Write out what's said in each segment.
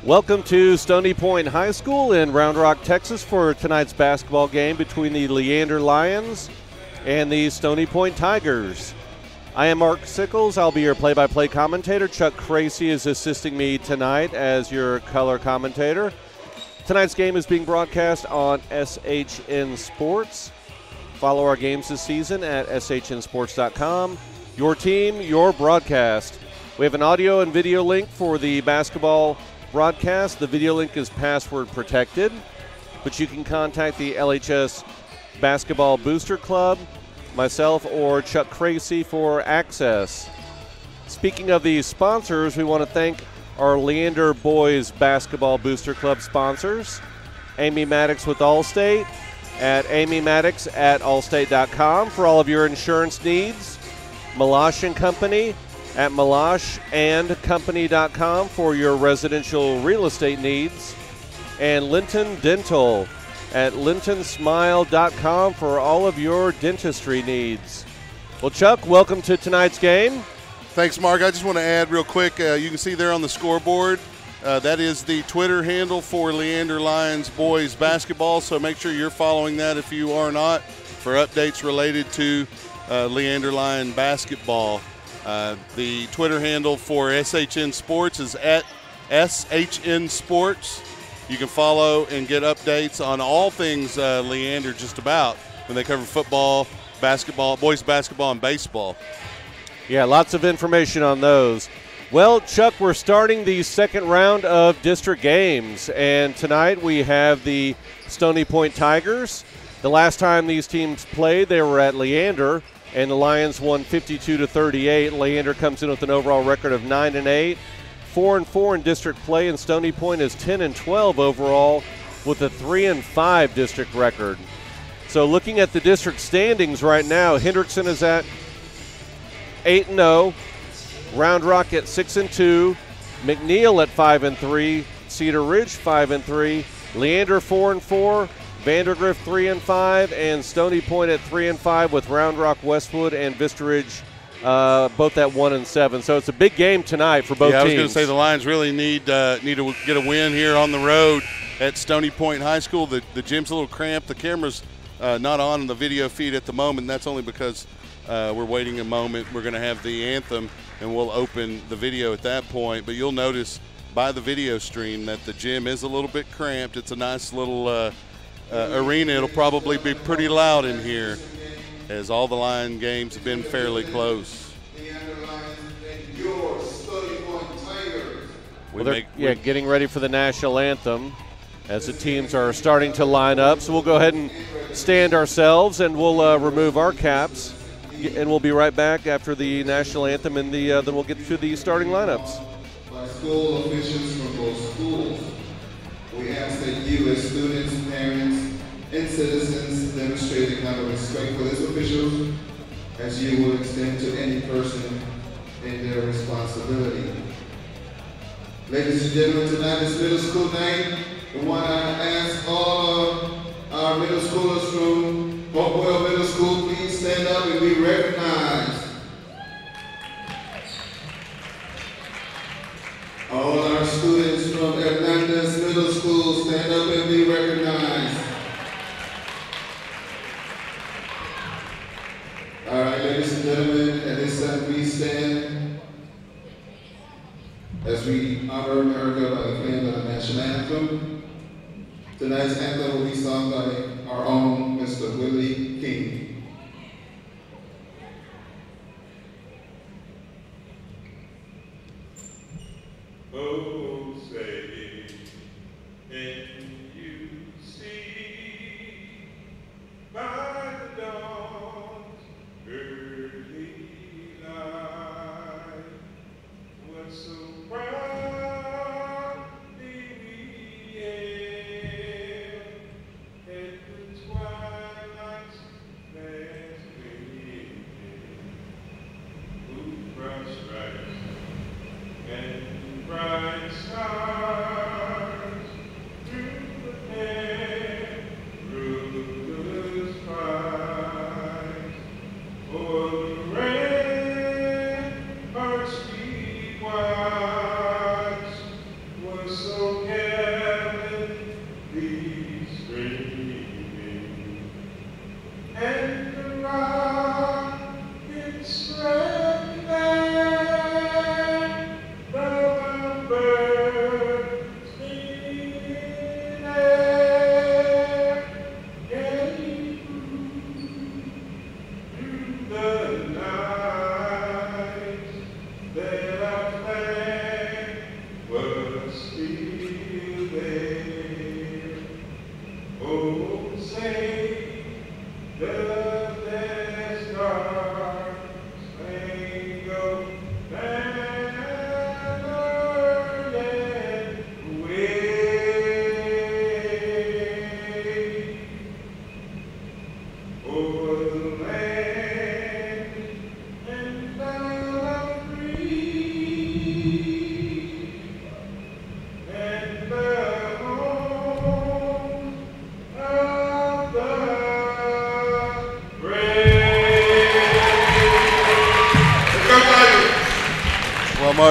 Welcome to Stony Point High School in Round Rock, Texas for tonight's basketball game between the Leander Lions and the Stony Point Tigers. I am Mark Sickles. I'll be your play-by-play commentator. Chuck Kracy is assisting me tonight as your color commentator. Tonight's game is being broadcast on SHN Sports. Follow our games this season at shnsports.com. Your team, your broadcast. We have an audio and video link for the basketball broadcast. The video link is password protected, but you can contact the LHS Basketball Booster Club, myself, or Chuck Kracy for access. Speaking of the sponsors, we want to thank our Leander Boys Basketball Booster Club sponsors, Amy Maddox with Allstate at amymaddox@allstate.com for all of your insurance needs, Malash & Company at malashandcompany.com for your residential real estate needs, and Linton Dental at lintonsmile.com for all of your dentistry needs. Well, Chuck, welcome to tonight's game. Thanks, Mark. I just want to add real quick, you can see there on the scoreboard, that is the Twitter handle for Leander Lions Boys Basketball, so make sure you're following that if you are not for updates related to Leander Lion Basketball. The Twitter handle for SHN Sports is at SHN Sports. You can follow and get updates on all things Leander just about when they cover football, basketball, boys basketball, and baseball. Yeah, lots of information on those. Well, Chuck, we're starting the second round of district games, and tonight we have the Stony Point Tigers. The last time these teams played, they were at Leander, and the Lions won 52-38. Leander comes in with an overall record of 9-8, 4-4 in district play, and Stony Point is 10-12 overall with a 3-5 district record. So looking at the district standings right now, Hendrickson is at 8-0, Round Rock at 6-2, McNeil at 5-3, Cedar Ridge 5-3, Leander 4-4, Vandergrift 3-5, and Stony Point at 3-5 with Round Rock, Westwood, and Vista Ridge both at 1-7. So it's a big game tonight for both teams. I was going to say the Lions really need to get a win here on the road at Stony Point High School. The gym's a little cramped. The camera's not on the video feed at the moment. That's only because we're waiting a moment. We're going to have the anthem, and we'll open the video at that point. But you'll notice by the video stream that the gym is a little bit cramped. It's a nice little arena. It'll probably be pretty loud in here as all the Lion games have been fairly close. Well, they're getting ready for the national anthem as the teams are starting to line up. So we'll go ahead and stand ourselves, and we'll remove our caps, and we'll be right back after the national anthem, and then we'll get to the starting lineups. By school officials from both schools, we ask that you as students, parents, and citizens demonstrate a kind of respect for these officials as you will extend to any person in their responsibility. Ladies and gentlemen, tonight is middle school night. We want to ask all of our middle schoolers from Hopewell Middle School, please stand up and be recognized. All our students from Atlanta's Middle School, stand up and be recognized. All right, ladies and gentlemen, at this time we stand as we honor America by the playing of the national anthem. Tonight's anthem will be sung by our own Mr. Willie King. Oh, say, can you see by the dawn's early light what so proudly we hailed at the twilight's last gleaming, who crushed right and bright stars through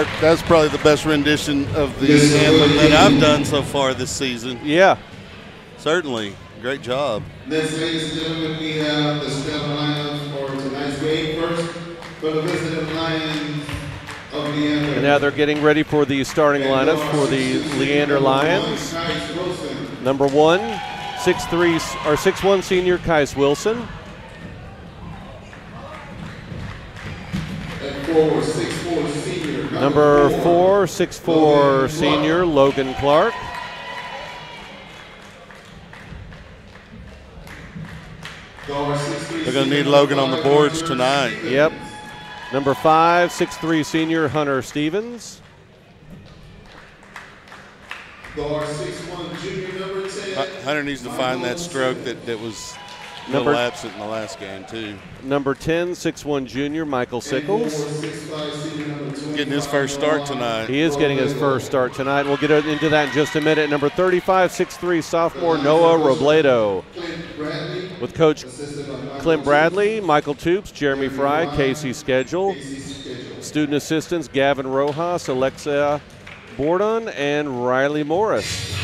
Clark, that's probably the best rendition of the anthem that I've done so far this season. Yeah. Certainly. Great job. Next, ladies and gentlemen, we have the starting lineup for tonight's game. First, for the visiting Lions of Leander. And now they're getting ready for the starting lineups for the Leander Lions. Number 1, 6'3", or 6'1" senior Kais Wilson. Number 4, 6'4" senior Logan Clark. They're going to need Logan on the boards tonight. Yep. Number 5, 6'3" senior Hunter Stevens. Hunter needs to find that stroke that was a little absent in the last game, too. Number 10, 6'1" junior Michael Sickles. Getting his first start tonight. He is getting his first start tonight. We'll get into that in just a minute. Number 35, 6'3" sophomore Noah Robledo. With Coach Clint Bradley, Michael Toops, Jeremy Fry, Casey Schedule. Student assistants Gavin Rojas, Alexa Bordon, and Riley Morris.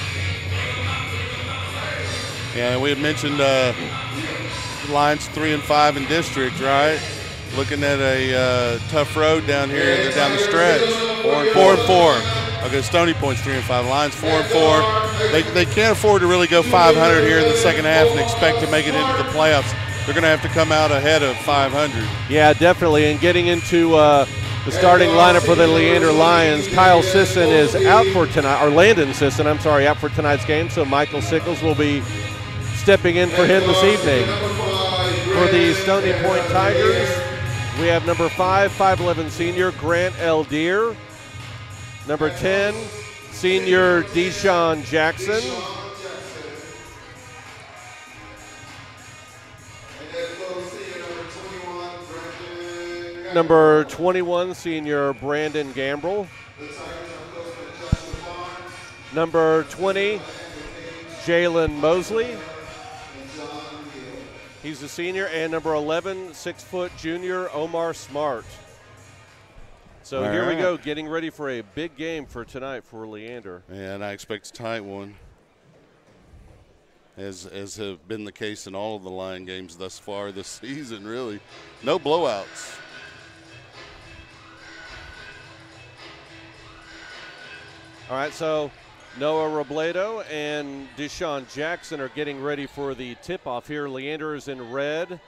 Yeah, we had mentioned Lions 3 and 5 in district, right? Looking at a tough road down here, down the stretch. 4 and 4. Okay, Stony Point's 3 and 5. Lions 4 and 4. They can't afford to really go 500 here in the second half and expect to make it into the playoffs. They're going to have to come out ahead of 500. Yeah, definitely. And getting into the starting lineup for the Leander Lions, Kyle Sisson is out for tonight, or Landon Sisson, I'm sorry, out for tonight's game. So Michael Sickles will be stepping in for him this evening. For the Stony Point Tigers, we have number 5, 5'11" senior Grant L. Deere. Number 10, senior Deshaun Jackson. Number 21, senior Brandon Gambrell. Number 20, Jalen Mosley. He's a senior. And number 11, 6' junior Omar Smart. So here we go, getting ready for a big game for tonight for Leander. And I expect a tight one, as have been the case in all of the Lion games thus far this season, really. No blowouts. All right, so Noah Robledo and Deshaun Jackson are getting ready for the tip-off here. Leander is in red.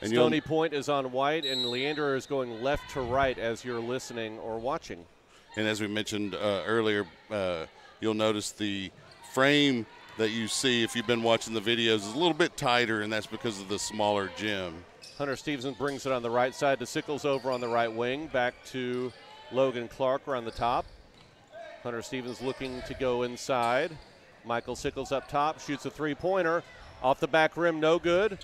And Stony Point is on white, and Leander is going left to right as you're listening or watching. And as we mentioned earlier, you'll notice the frame that you see if you've been watching the videos is a little bit tighter, and that's because of the smaller gym. Hunter Stevenson brings it on the right side to Sickles over on the right wing. Back to Logan Clark around the top. Hunter Stevens looking to go inside. Michael Sickles up top, shoots a three-pointer. Off the back rim, no good.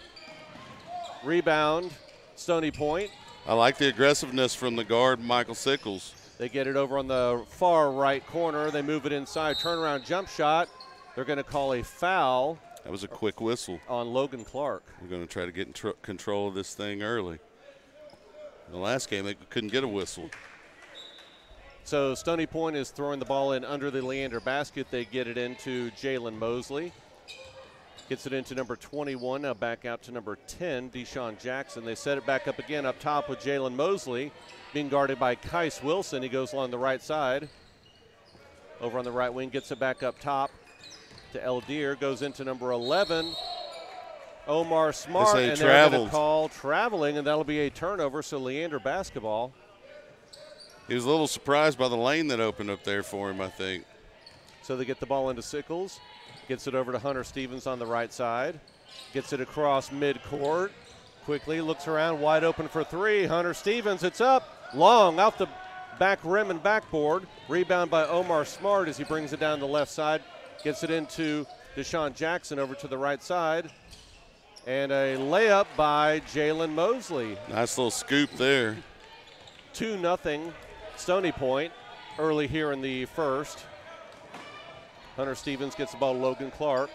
Rebound, Stony Point. I like the aggressiveness from the guard, Michael Sickles. They get it over on the far right corner. They move it inside. Turnaround jump shot. They're going to call a foul. That was a quick whistle. On Logan Clark. We're going to try to get in control of this thing early. In the last game, they couldn't get a whistle. So Stony Point is throwing the ball in under the Leander basket. They get it into Jalen Mosley. Gets it into number 21, now back out to number 10, Deshaun Jackson. They set it back up again up top with Jalen Mosley, being guarded by Kais Wilson. He goes along the right side. Over on the right wing, gets it back up top to El Deere, goes into number 11, Omar Smart, and they're going to call traveling, and that'll be a turnover, so Leander basketball. He was a little surprised by the lane that opened up there for him, I think. So they get the ball into Sickles. Gets it over to Hunter Stevens on the right side. Gets it across midcourt. Quickly looks around, wide open for three. Hunter Stevens, it's up. Long, out the back rim and backboard. Rebound by Omar Smart as he brings it down the left side. Gets it into Deshaun Jackson over to the right side. And a layup by Jalen Mosley. Nice little scoop there. 2-0 Stony Point early here in the first. Hunter Stevens gets the ball to Logan Clark.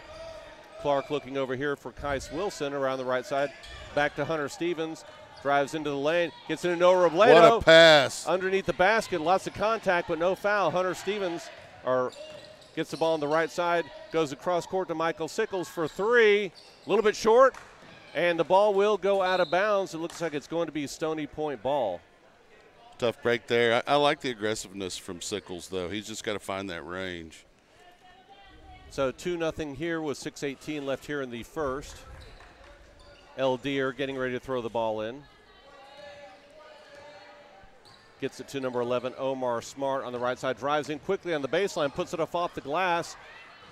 Clark looking over here for Kais Wilson around the right side. Back to Hunter Stevens. drives into the lane, gets into Noah Robledo. What a pass. Underneath the basket, lots of contact, but no foul. Hunter Stevens gets the ball on the right side, goes across court to Michael Sickles for three. A little bit short, and the ball will go out of bounds. It looks like it's going to be Stony Point ball. Tough break there. I like the aggressiveness from Sickles, though. He's just got to find that range. So 2-0 here with 6:18 left here in the first. Leander getting ready to throw the ball in. Gets it to number 11, Omar Smart on the right side. Drives in quickly on the baseline, puts it off the glass.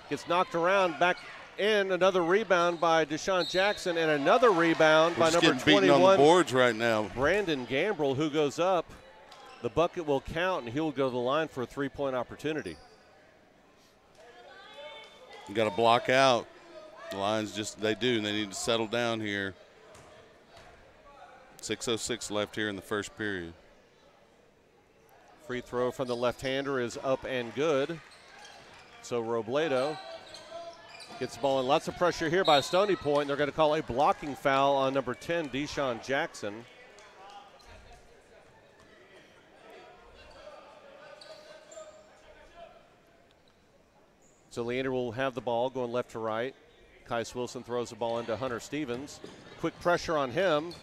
Gets knocked around, back in. Another rebound by Deshaun Jackson, and another rebound by number 21. On the boards right now. Brandon Gambrell, who goes up. The bucket will count, and he'll go to the line for a three-point opportunity. You got to block out. The Lions they need to settle down here. 6:06 left here in the first period. Free throw from the left-hander is up and good. So Robledo gets the ball in. Lots of pressure here by Stony Point. They're going to call a blocking foul on number 10, Deshaun Jackson. So Leander will have the ball going left to right. Kais Wilson throws the ball into Hunter Stevens. Quick pressure on him.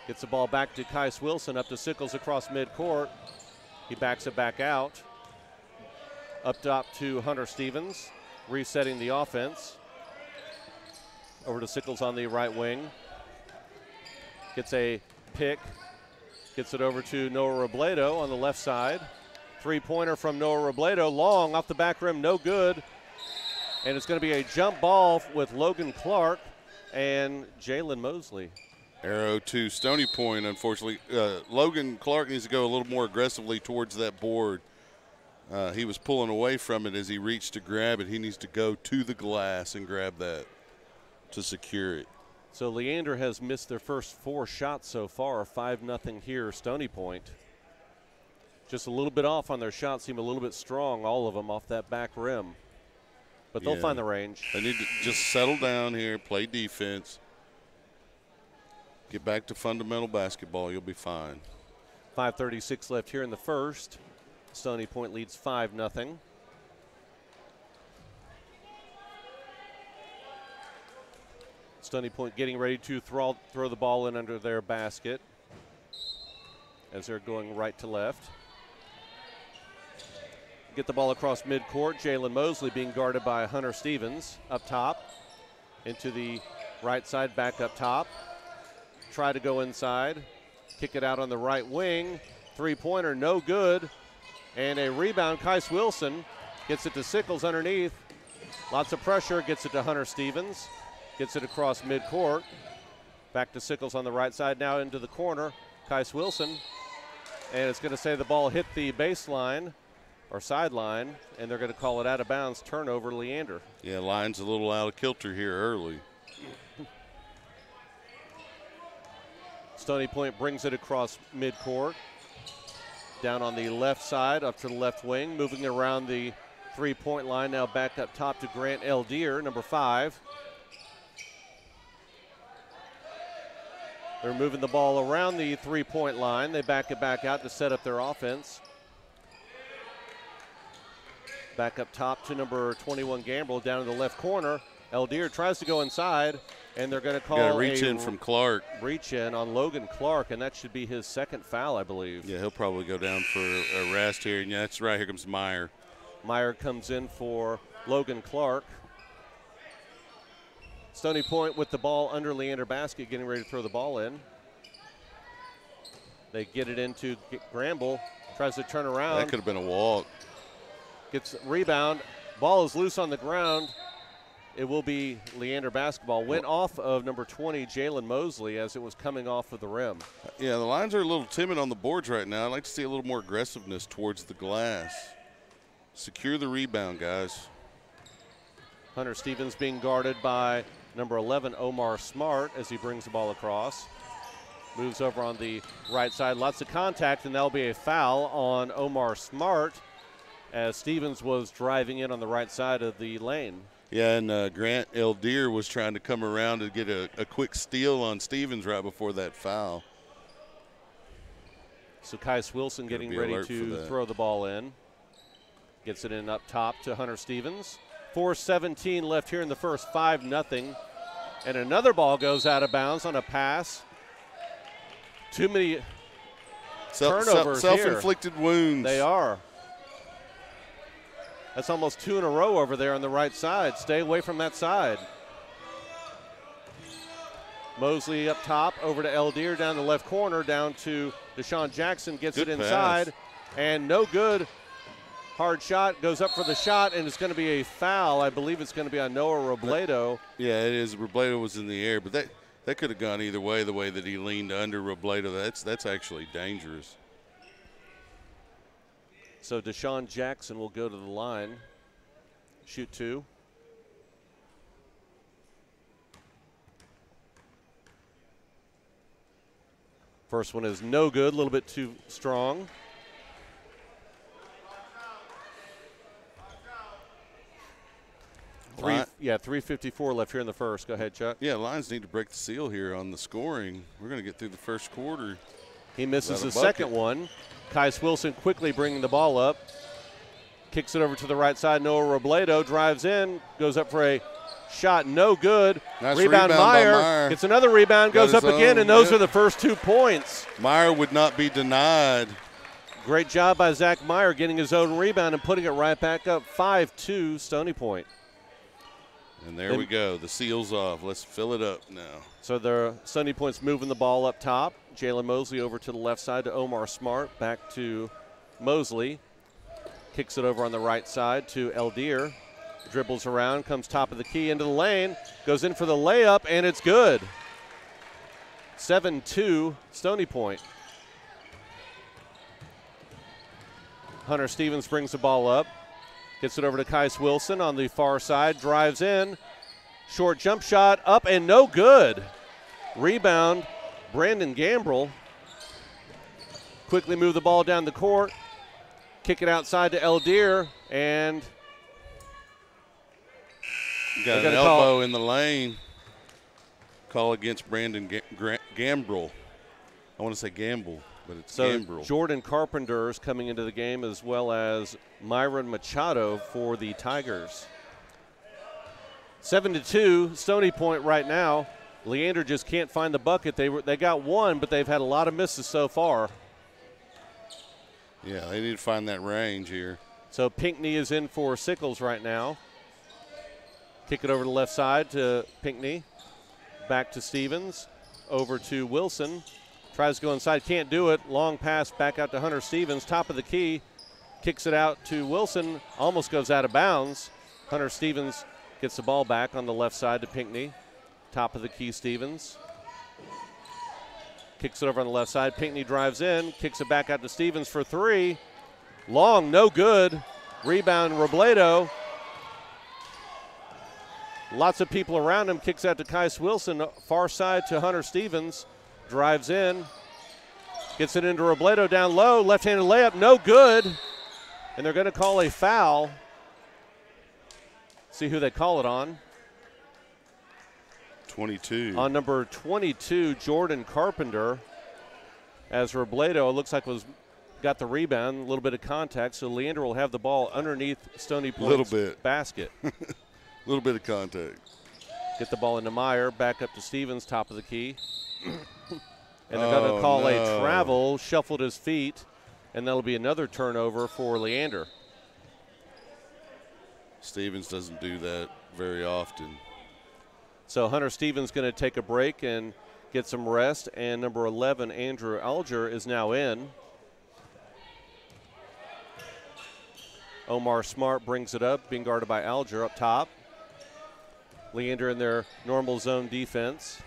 Gets the ball back to Kais Wilson, up to Sickles across midcourt. He backs it back out. Up top to Hunter Stevens, resetting the offense. Over to Sickles on the right wing. Gets a pick. Gets it over to Noah Robledo on the left side. Three-pointer from Noah Robledo, long off the back rim, no good. And it's going to be a jump ball with Logan Clark and Jalen Mosley. Arrow to Stony Point, unfortunately. Logan Clark needs to go a little more aggressively towards that board. He was pulling away from it as he reached to grab it. He needs to go to the glass and grab that to secure it. So Leander has missed their first 4 shots so far, 5-0 here, Stony Point. Just a little bit off on their shots, seem a little bit strong, all of them off that back rim. But they'll find the range. They need to just settle down here, play defense. Get back to fundamental basketball, you'll be fine. 5:36 left here in the first. Stony Point leads 5-0. Stony Point getting ready to throw the ball in under their basket as they're going right to left. Get the ball across midcourt. Jalen Mosley being guarded by Hunter Stevens up top. Into the right side, back up top. Try to go inside. Kick it out on the right wing. Three-pointer, no good. And a rebound. Kais Wilson gets it to Sickles underneath. Lots of pressure. Gets it to Hunter Stevens. Gets it across midcourt. Back to Sickles on the right side. Now into the corner. Kais Wilson. And it's going to say the ball hit the baseline or sideline, and they're going to call it out of bounds. Turnover, Leander. Yeah, line's a little out of kilter here early. Stony Point brings it across midcourt. Down on the left side, up to the left wing, moving it around the three-point line. Now back up top to Grant Leander, number 5. They're moving the ball around the three-point line. They back it back out to set up their offense. Back up top to number 21, Gambrell, down in the left corner. Leander tries to go inside, and they're going to call a reach-in from Clark. Reach-in on Logan Clark, and that should be his second foul, I believe. Yeah, he'll probably go down for a rest here. And yeah, that's right. Here comes Meyer. Meyer comes in for Logan Clark. Stony Point with the ball under Leander basket, getting ready to throw the ball in. They get it into Gambrell, tries to turn around. That could have been a walk. Gets rebound. Ball is loose on the ground. It will be Leander basketball. Went off of number 20, Jalen Mosley, as it was coming off of the rim. Yeah, the Lions are a little timid on the boards right now. I'd like to see a little more aggressiveness towards the glass. Secure the rebound, guys. Hunter Stevens being guarded by number 11, Omar Smart, as he brings the ball across. Moves over on the right side. Lots of contact, and that'll be a foul on Omar Smart, as Stevens was driving in on the right side of the lane. Yeah, and Grant Leander was trying to come around to get a quick steal on Stevens right before that foul. So Kais Wilson getting ready to throw the ball in. Gets it in up top to Hunter Stevens. 4:17 left here in the first, 5-0. And another ball goes out of bounds on a pass. Too many turnovers here. Self-inflicted wounds. They are. That's almost 2 in a row over there on the right side. Stay away from that side. Mosley up top, over to Leander, down the left corner, down to Deshaun Jackson, gets it inside, and no good. Hard shot, goes up for the shot, and it's going to be a foul. I believe it's going to be on Noah Robledo. Yeah, it is. Robledo was in the air, but that could have gone either way, the way that he leaned under Robledo. That's actually dangerous. So Deshaun Jackson will go to the line, shoot 2. First one is no good, a little bit too strong. Yeah, 3:54 left here in the first. Go ahead, Chuck. Yeah, Lions need to break the seal here on the scoring. We're going to get through the first quarter. He misses the second one. Kais Wilson quickly bringing the ball up. Kicks it over to the right side. Noah Robledo drives in, goes up for a shot, no good. Nice rebound Meyer. Gets another rebound, goes up again, and those are the first 2 points. Meyer would not be denied. Great job by Zach Meyer getting his own rebound and putting it right back up. 5-2 Stony Point. And there we go. The seal's off. Let's fill it up now. So the Stony Point's moving the ball up top. Jalen Mosley over to the left side to Omar Smart. Back to Mosley. Kicks it over on the right side to Leander. Dribbles around, comes top of the key into the lane. Goes in for the layup, and it's good. 7-2 Stony Point. Hunter Stevens brings the ball up. Gets it over to Kais Wilson on the far side. Drives in. Short jump shot up and no good. Rebound, Brandon Gambrell. Quickly move the ball down the court. Kick it outside to Leander, and got an elbow in the lane. Call against Brandon Gambrell. I want to say Gamble, but it's Gambrell. Jordan Carpenter is coming into the game, as well as Myron Machado for the Tigers. 7-2 Stony Point right now. Leander just can't find the bucket. They got one, but they've had a lot of misses so far. Yeah, they need to find that range here. So Pinckney is in for Sickles right now. Kick it over to the left side to Pinckney. Back to Stevens. Over to Wilson. Tries to go inside, can't do it. Long pass back out to Hunter Stevens. Top of the key. Kicks it out to Wilson. Almost goes out of bounds. Hunter Stevens gets the ball back on the left side to Pinckney. Top of the key, Stevens. Kicks it over on the left side. Pinckney drives in. Kicks it back out to Stevens for 3. Long, no good. Rebound, Robledo. Lots of people around him. Kicks out to Kais Wilson. Far side to Hunter Stevens. Drives in. Gets it into Robledo down low. Left-handed layup, no good. And they're going to call a foul. See who they call it on. 22. On number 22, Jordan Carpenter. As Robledo, it looks like got the rebound, a little bit of contact, so Leander will have the ball underneath Stony Point's basket. A little bit of contact. Get the ball into Meyer, back up to Stevens, top of the key. And they're going to call a travel, shuffled his feet, and that'll be another turnover for Leander. Stevens doesn't do that very often. So Hunter Stevens going to take a break and get some rest, and number 11, Andrew Alger, is now in. Omar Smart brings it up, being guarded by Alger up top. Leander in their normal zone defense.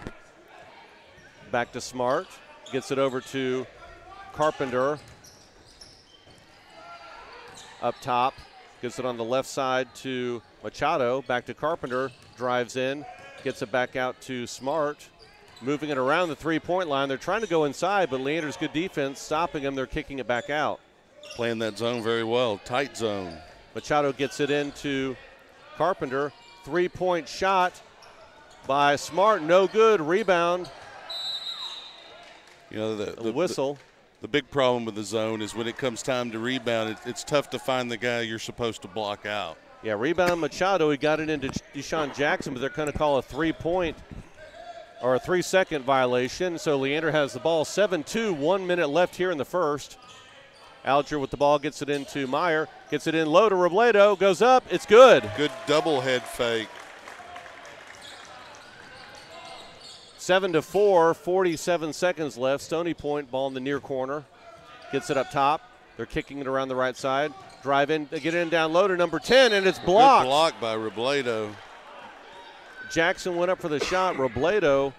Back to Smart, gets it over to Carpenter. Up top, gets it on the left side to Machado, back to Carpenter, drives in, gets it back out to Smart. Moving it around the three-point line. They're trying to go inside, but Leander's good defense stopping them. They're kicking it back out. Playing that zone very well, tight zone. Machado gets it into Carpenter. Three-point shot by Smart, no good. Rebound. You know, the whistle. The big problem with the zone is when it comes time to rebound, it's tough to find the guy you're supposed to block out. Yeah, rebound Machado. He got it into Deshaun Jackson, but they're going to call a 3-point or a 3-second violation. So Leander has the ball. 7-2, 1 minute left here in the first. Alger with the ball, gets it into Meyer, gets it in low to Robledo, goes up, it's good. Good double head fake. 7-4, 47 seconds left. Stony Point, ball in the near corner. Gets it up top. They're kicking it around the right side. Drive in, they get in down low to number 10, and it's blocked. Good block by Robledo. Jackson went up for the shot. Robledo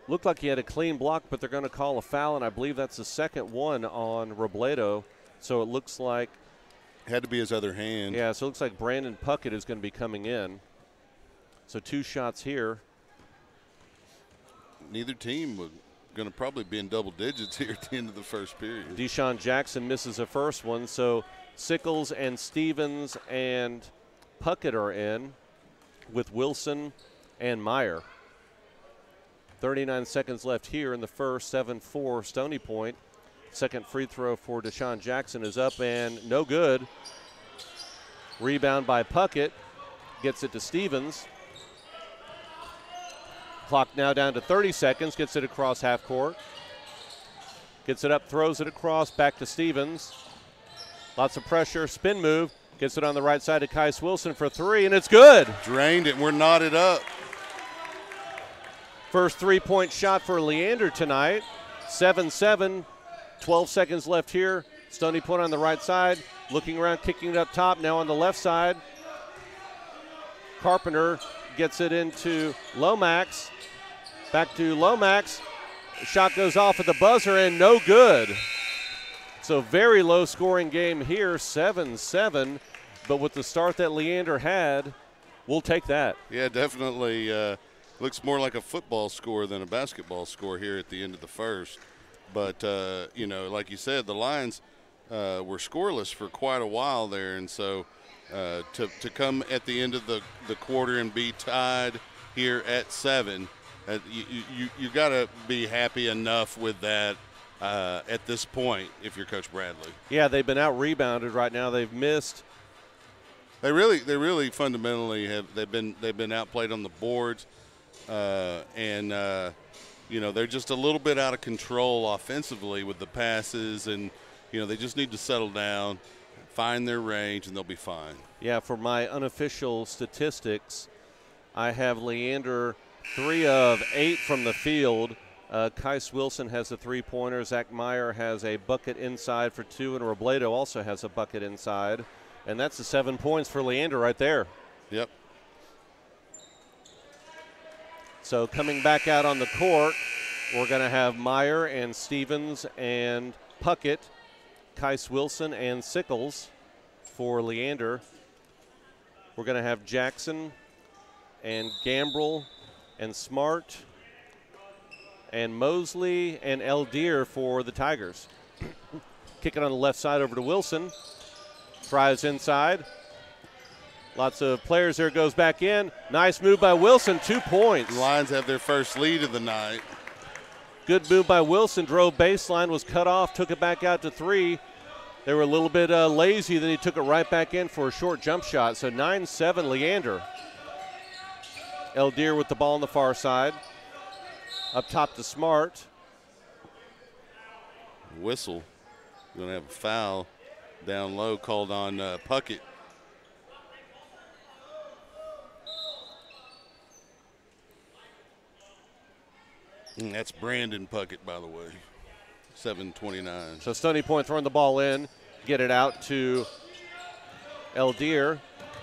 looked like he had a clean block, but they're going to call a foul, and I believe that's the second one on Robledo. So it looks like. Had to be his other hand. Yeah, so it looks like Brandon Puckett is going to be coming in. So 2 shots here. Neither team was going to probably be in double digits here at the end of the first period. Deshaun Jackson misses the first one, so Sickles and Stevens and Puckett are in with Wilson and Meyer. 39 seconds left here in the first. 7-4 Stony Point. Second free throw for Deshaun Jackson is up and no good. Rebound by Puckett. Gets it to Stevens. Clock now down to 30 seconds. Gets it across half court. Gets it up, throws it across, back to Stevens. Lots of pressure, spin move. Gets it on the right side to Kais Wilson for 3, and it's good. Drained it, we're knotted up. First 3-point shot for Leander tonight. 7-7, 12 seconds left here. Stony Point on the right side, looking around, kicking it up top, now on the left side. Carpenter gets it into Lomax. Back to Lomax. Shot goes off at the buzzer and no good. So very low scoring game here, 7-7. But with the start that Leander had, we'll take that. Yeah, definitely looks more like a football score than a basketball score here at the end of the first. But, you know, like you said, the Lions were scoreless for quite a while there. And so to come at the end of the quarter and be tied here at 7, you got to be happy enough with that at this point if you're Coach Bradley. Yeah, they've been out rebounded right now. They've missed. They really fundamentally they've been outplayed on the boards, and you know, they're just a little bit out of control offensively with the passes, and you know, they just need to settle down, find their range, and they'll be fine. Yeah, for my unofficial statistics, I have Leander 3 of 8 from the field. Kais Wilson has a 3-pointer. Zach Meyer has a bucket inside for 2, and Robledo also has a bucket inside. And that's the 7 points for Leander right there. Yep. So coming back out on the court, we're going to have Meyer and Stevens and Puckett, Kais Wilson and Sickles for Leander. We're going to have Jackson and Gambrell and Smart and Mosley and Eldier for the Tigers. Kick it on the left side over to Wilson. Tries inside. Lots of players there, goes back in. Nice move by Wilson, 2 points. The Lions have their first lead of the night. Good move by Wilson, drove baseline, was cut off, took it back out to 3. They were a little bit lazy, then he took it right back in for a short jump shot. So 9-7 Leander. Eldier with the ball on the far side. Up top to Smart. Whistle. Going to have a foul down low called on Puckett. And that's Brandon Puckett, by the way. 7:29. So Stony Point throwing the ball in, get it out to Eldier.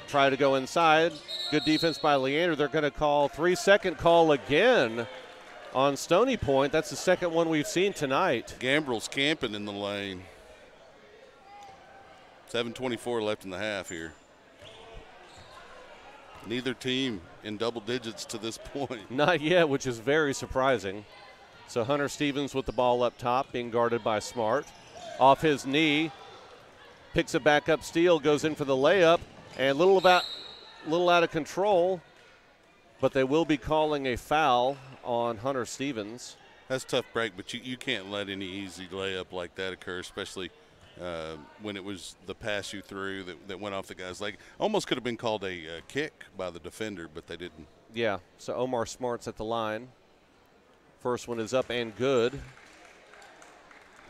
Try to go inside. Good defense by Leander. They're going to call 3-second call again on Stony Point. That's the second one we've seen tonight. Gambrell's camping in the lane. 7:24 left in the half here. Neither team in double digits to this point. Not yet, which is very surprising. So Hunter Stevens with the ball up top, being guarded by Smart. Off his knee, picks it back up, Steele goes in for the layup, and little about little out of control, but they will be calling a foul on Hunter Stevens. That's a tough break, but you can't let any easy layup like that occur, especially when it was the pass you threw that went off the guy's leg. Almost could have been called a kick by the defender, but they didn't. Yeah, so Omar Smart's at the line. First one is up and good.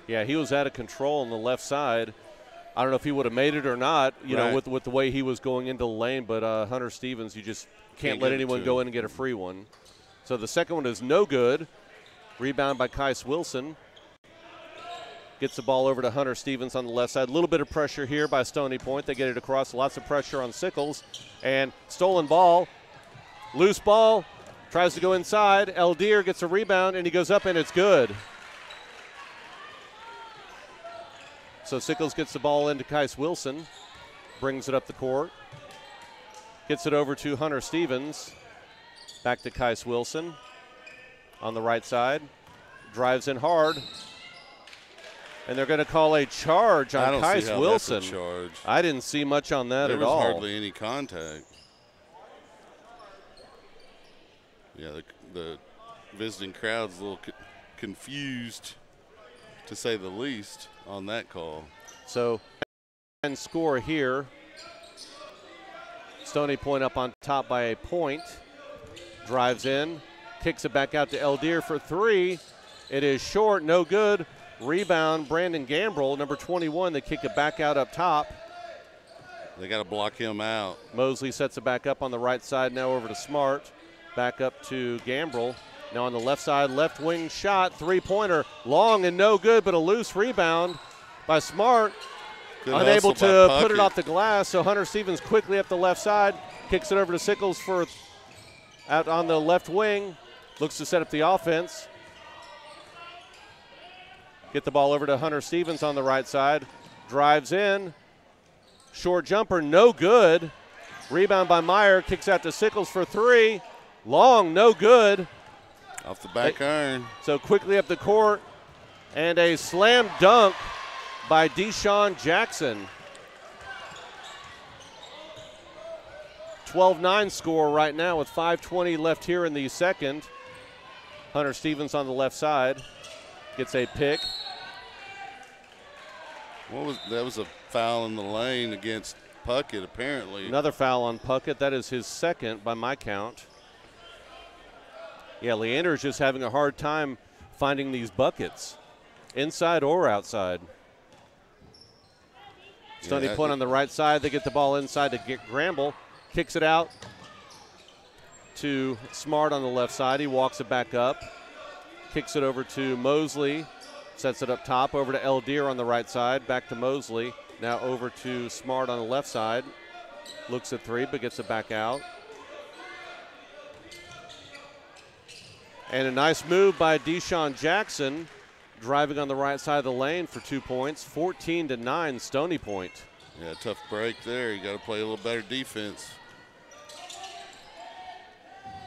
Yeah, he was out of control on the left side. I don't know if he would have made it or not, you know, with the way he was going into the lane, but Hunter Stevens, you just can't let anyone go in and get a free one. So the second one is no good. Rebound by Kais Wilson. Gets the ball over to Hunter Stevens on the left side. A little bit of pressure here by Stony Point. They get it across. Lots of pressure on Sickles. And stolen ball. Loose ball. Tries to go inside. Leander gets a rebound, and he goes up, and it's good. So Sickles gets the ball into Kais Wilson. Brings it up the court. Gets it over to Hunter Stevens. Back to Kais Wilson on the right side. Drives in hard. And they're going to call a charge on Kais Wilson. That's a charge. I didn't see much on that at all. There was hardly any contact. Yeah, the visiting crowd's a little confused, to say the least, on that call. So, and score here. Stony Point up on top by a point. Drives in, kicks it back out to Leander for three. It is short, no good. Rebound, Brandon Gambrell, number 21. They kick it back out up top. They got to block him out. Mosley sets it back up on the right side, now over to Smart. Back up to Gambrell. Now on the left side, left wing shot, three-pointer. Long and no good, but a loose rebound by Smart. Good unable to put it off the glass, so Hunter Stevens quickly up the left side. Kicks it over to Sickles for out on the left wing. Looks to set up the offense. Get the ball over to Hunter Stevens on the right side. Drives in. Short jumper, no good. Rebound by Meyer. Kicks out to Sickles for three. Long, no good. Off the back iron. So quickly up the court. And a slam dunk by Deshaun Jackson. 12-9 score right now with 5:20 left here in the second. Hunter Stevens on the left side. Gets a pick. That was a foul in the lane against Puckett, apparently. Another foul on Puckett. That is his second by my count. Yeah, Leander is just having a hard time finding these buckets, inside or outside. Stony Point on the right side. They get the ball inside to get Gramble. Kicks it out to Smart on the left side. He walks it back up. Kicks it over to Mosley. Sets it up top, over to Leander on the right side. Back to Mosley. Now over to Smart on the left side. Looks at three, but gets it back out. And a nice move by Deshaun Jackson, driving on the right side of the lane for 2 points. 14-9, Stony Point. Yeah, tough break there. You got to play a little better defense.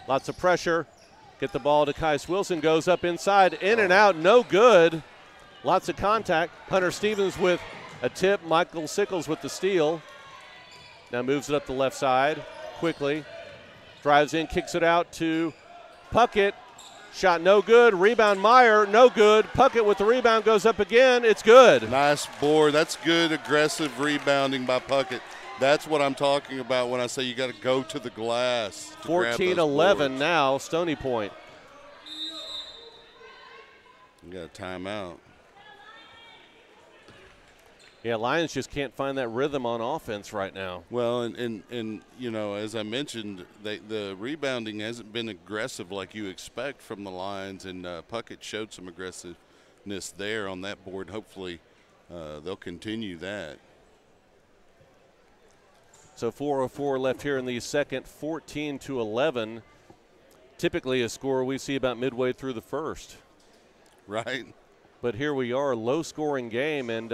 Lots of pressure. Get the ball to Kais Wilson. Goes up inside, in and out, no good. Lots of contact. Hunter Stevens with a tip. Michael Sickles with the steal. Now moves it up the left side quickly. Drives in, kicks it out to Puckett. Shot no good. Rebound Meyer, no good. Puckett with the rebound, goes up again. It's good. Nice board. That's good aggressive rebounding by Puckett. That's what I'm talking about when I say you got to go to the glass. 14-11 now, Stony Point. You got a timeout. Yeah, Lions just can't find that rhythm on offense right now. Well, and you know, as I mentioned, the rebounding hasn't been aggressive like you expect from the Lions, and Puckett showed some aggressiveness there on that board. Hopefully they'll continue that. So 4:04 left here in the second, 14-11. Typically a score we see about midway through the first. Right. But here we are, low-scoring game, and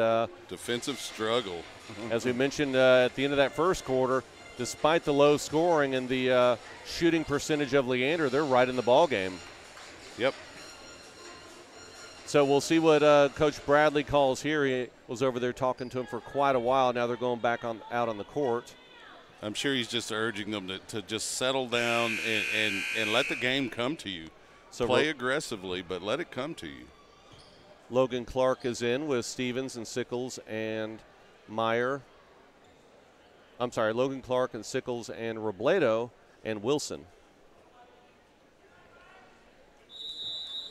defensive struggle. As we mentioned at the end of that first quarter, despite the low scoring and the shooting percentage of Leander, they're right in the ball game. Yep. So we'll see what Coach Bradley calls here. He was over there talking to him for quite a while. Now they're going back out on the court. I'm sure he's just urging them to just settle down and let the game come to you. So play aggressively, but let it come to you. Logan Clark is in with Stevens and Sickles and Meyer. I'm sorry, Logan Clark and Sickles and Robledo and Wilson.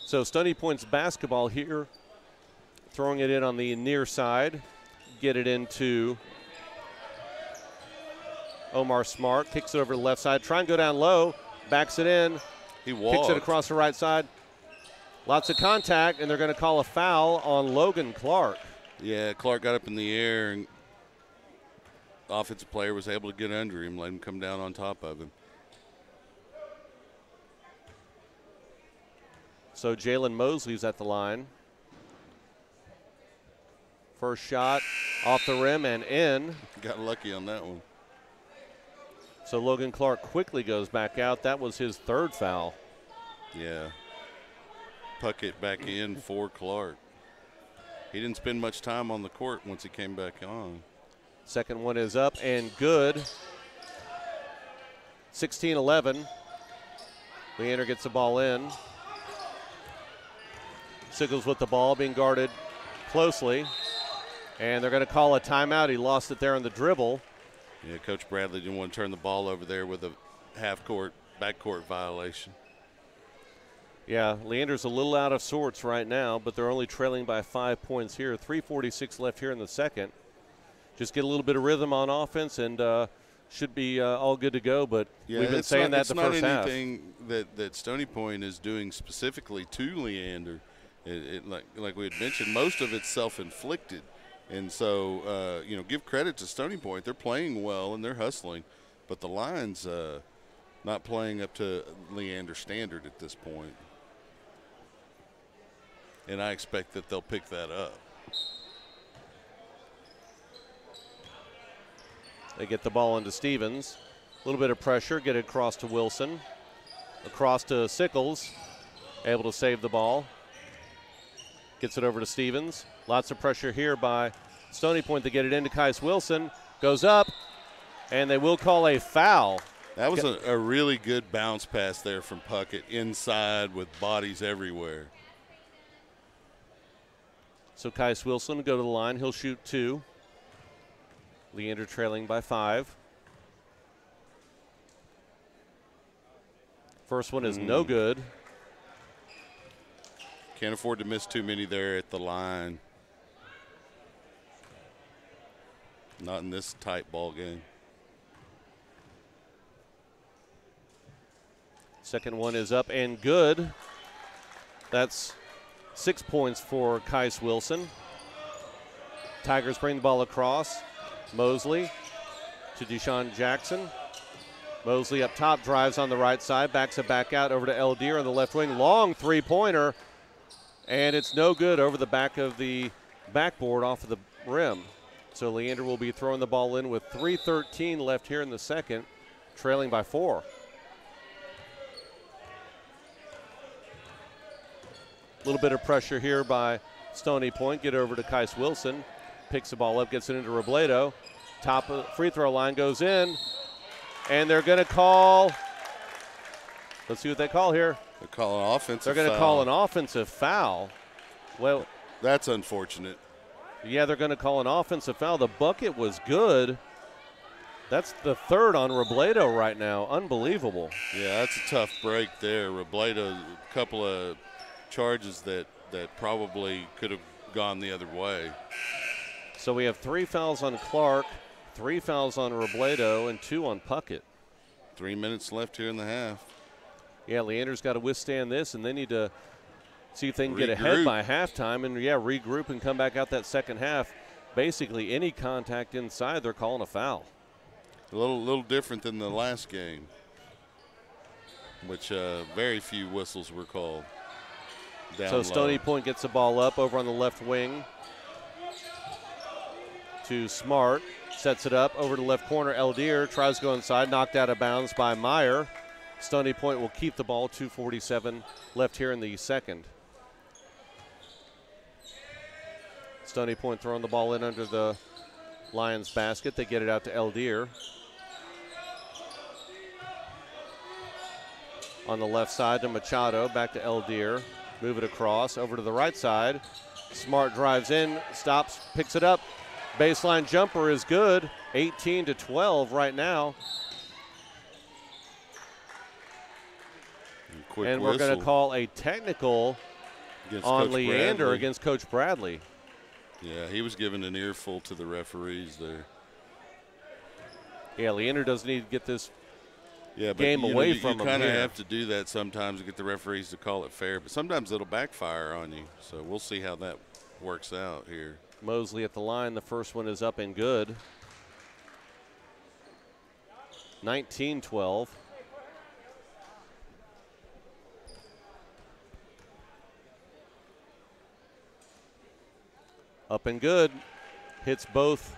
So Stony Point's basketball here, throwing it in on the near side, get it into Omar Smart, kicks it over to the left side, try and go down low, backs it in, he walked. kicks it across the right side. Lots of contact, and they're going to call a foul on Logan Clark. Yeah, Clark got up in the air, and offensive player was able to get under him, let him come down on top of him. So Jalen Mosley's at the line. First shot off the rim and in. Got lucky on that one. So Logan Clark quickly goes back out. That was his third foul. Yeah. Puckett back in for Clark. He didn't spend much time on the court once he came back on. Second one is up and good. 16-11. Leander gets the ball in. Sickles with the ball, being guarded closely. And they're going to call a timeout. He lost it there on the dribble. Yeah, Coach Bradley didn't want to turn the ball over there with a half-court, backcourt violation. Yeah, Leander's a little out of sorts right now, but they're only trailing by 5 points here. 3:46 left here in the second. Just get a little bit of rhythm on offense and should be all good to go, but yeah, we've been saying that the first half. It's not anything that Stony Point is doing specifically to Leander. Like we had mentioned, most of it's self-inflicted. And so, give credit to Stony Point. They're playing well and they're hustling, but the Lions not playing up to Leander standard at this point. And I expect that they'll pick that up. They get the ball into Stevens. A little bit of pressure, get it across to Wilson. Across to Sickles, able to save the ball. Gets it over to Stevens. Lots of pressure here by Stony Point to get it into Kais Wilson. Goes up, and they will call a foul. That was a really good bounce pass there from Puckett inside with bodies everywhere. So Kais Wilson will go to the line. He'll shoot 2. Leander trailing by 5. First one is no good. Can't afford to miss too many there at the line. Not in this tight ball game. Second one is up and good. That's 6 points for Kais Wilson. Tigers bring the ball across. Mosley to Deshaun Jackson. Mosley up top, drives on the right side, backs it back out over to Leander on the left wing. Long three-pointer, and it's no good over the back of the backboard off of the rim. So Leander will be throwing the ball in with 3:13 left here in the second, trailing by 4. A little bit of pressure here by Stony Point. Get over to Kais Wilson. Picks the ball up, gets it into Robledo. Top of the free throw line goes in. And they're going to call, let's see what they call here. They're calling an offensive foul. They're going to call an offensive foul. Well, that's unfortunate. Yeah, they're going to call an offensive foul. The bucket was good. That's the third on Robledo right now. Unbelievable. Yeah, that's a tough break there. Robledo, a couple of charges that probably could have gone the other way. So we have 3 fouls on Clark, 3 fouls on Robledo, and 2 on Puckett. 3 minutes left here in the half. Yeah, Leander's got to withstand this, and they need to see if they can get ahead by halftime and, regroup and come back out that second half. Basically, any contact inside, they're calling a foul. A little different than the last game, which very few whistles were called. So Stony Point gets the ball up over on the left wing to Smart. Sets it up over to the left corner. Leander tries to go inside, knocked out of bounds by Meyer. Stony Point will keep the ball. 2:47 left here in the second. Stony Point throwing the ball in under the Lions basket. They get it out to Leander. On the left side to Machado, back to Eldier. Move it across, over to the right side. Smart drives in, stops, picks it up. Baseline jumper is good. 18-12 right now. And we're going to call a technical on Coach Leander Bradley. against Coach Bradley. Yeah, he was giving an earful to the referees there. Yeah, Leander doesn't need to get this but game away from him. You kind of here. have to do that sometimes to get the referees to call it fair, but sometimes it'll backfire on you. So we'll see how that works out here. Mosley at the line. The first one is up and good. 19-12. Up and good. Hits both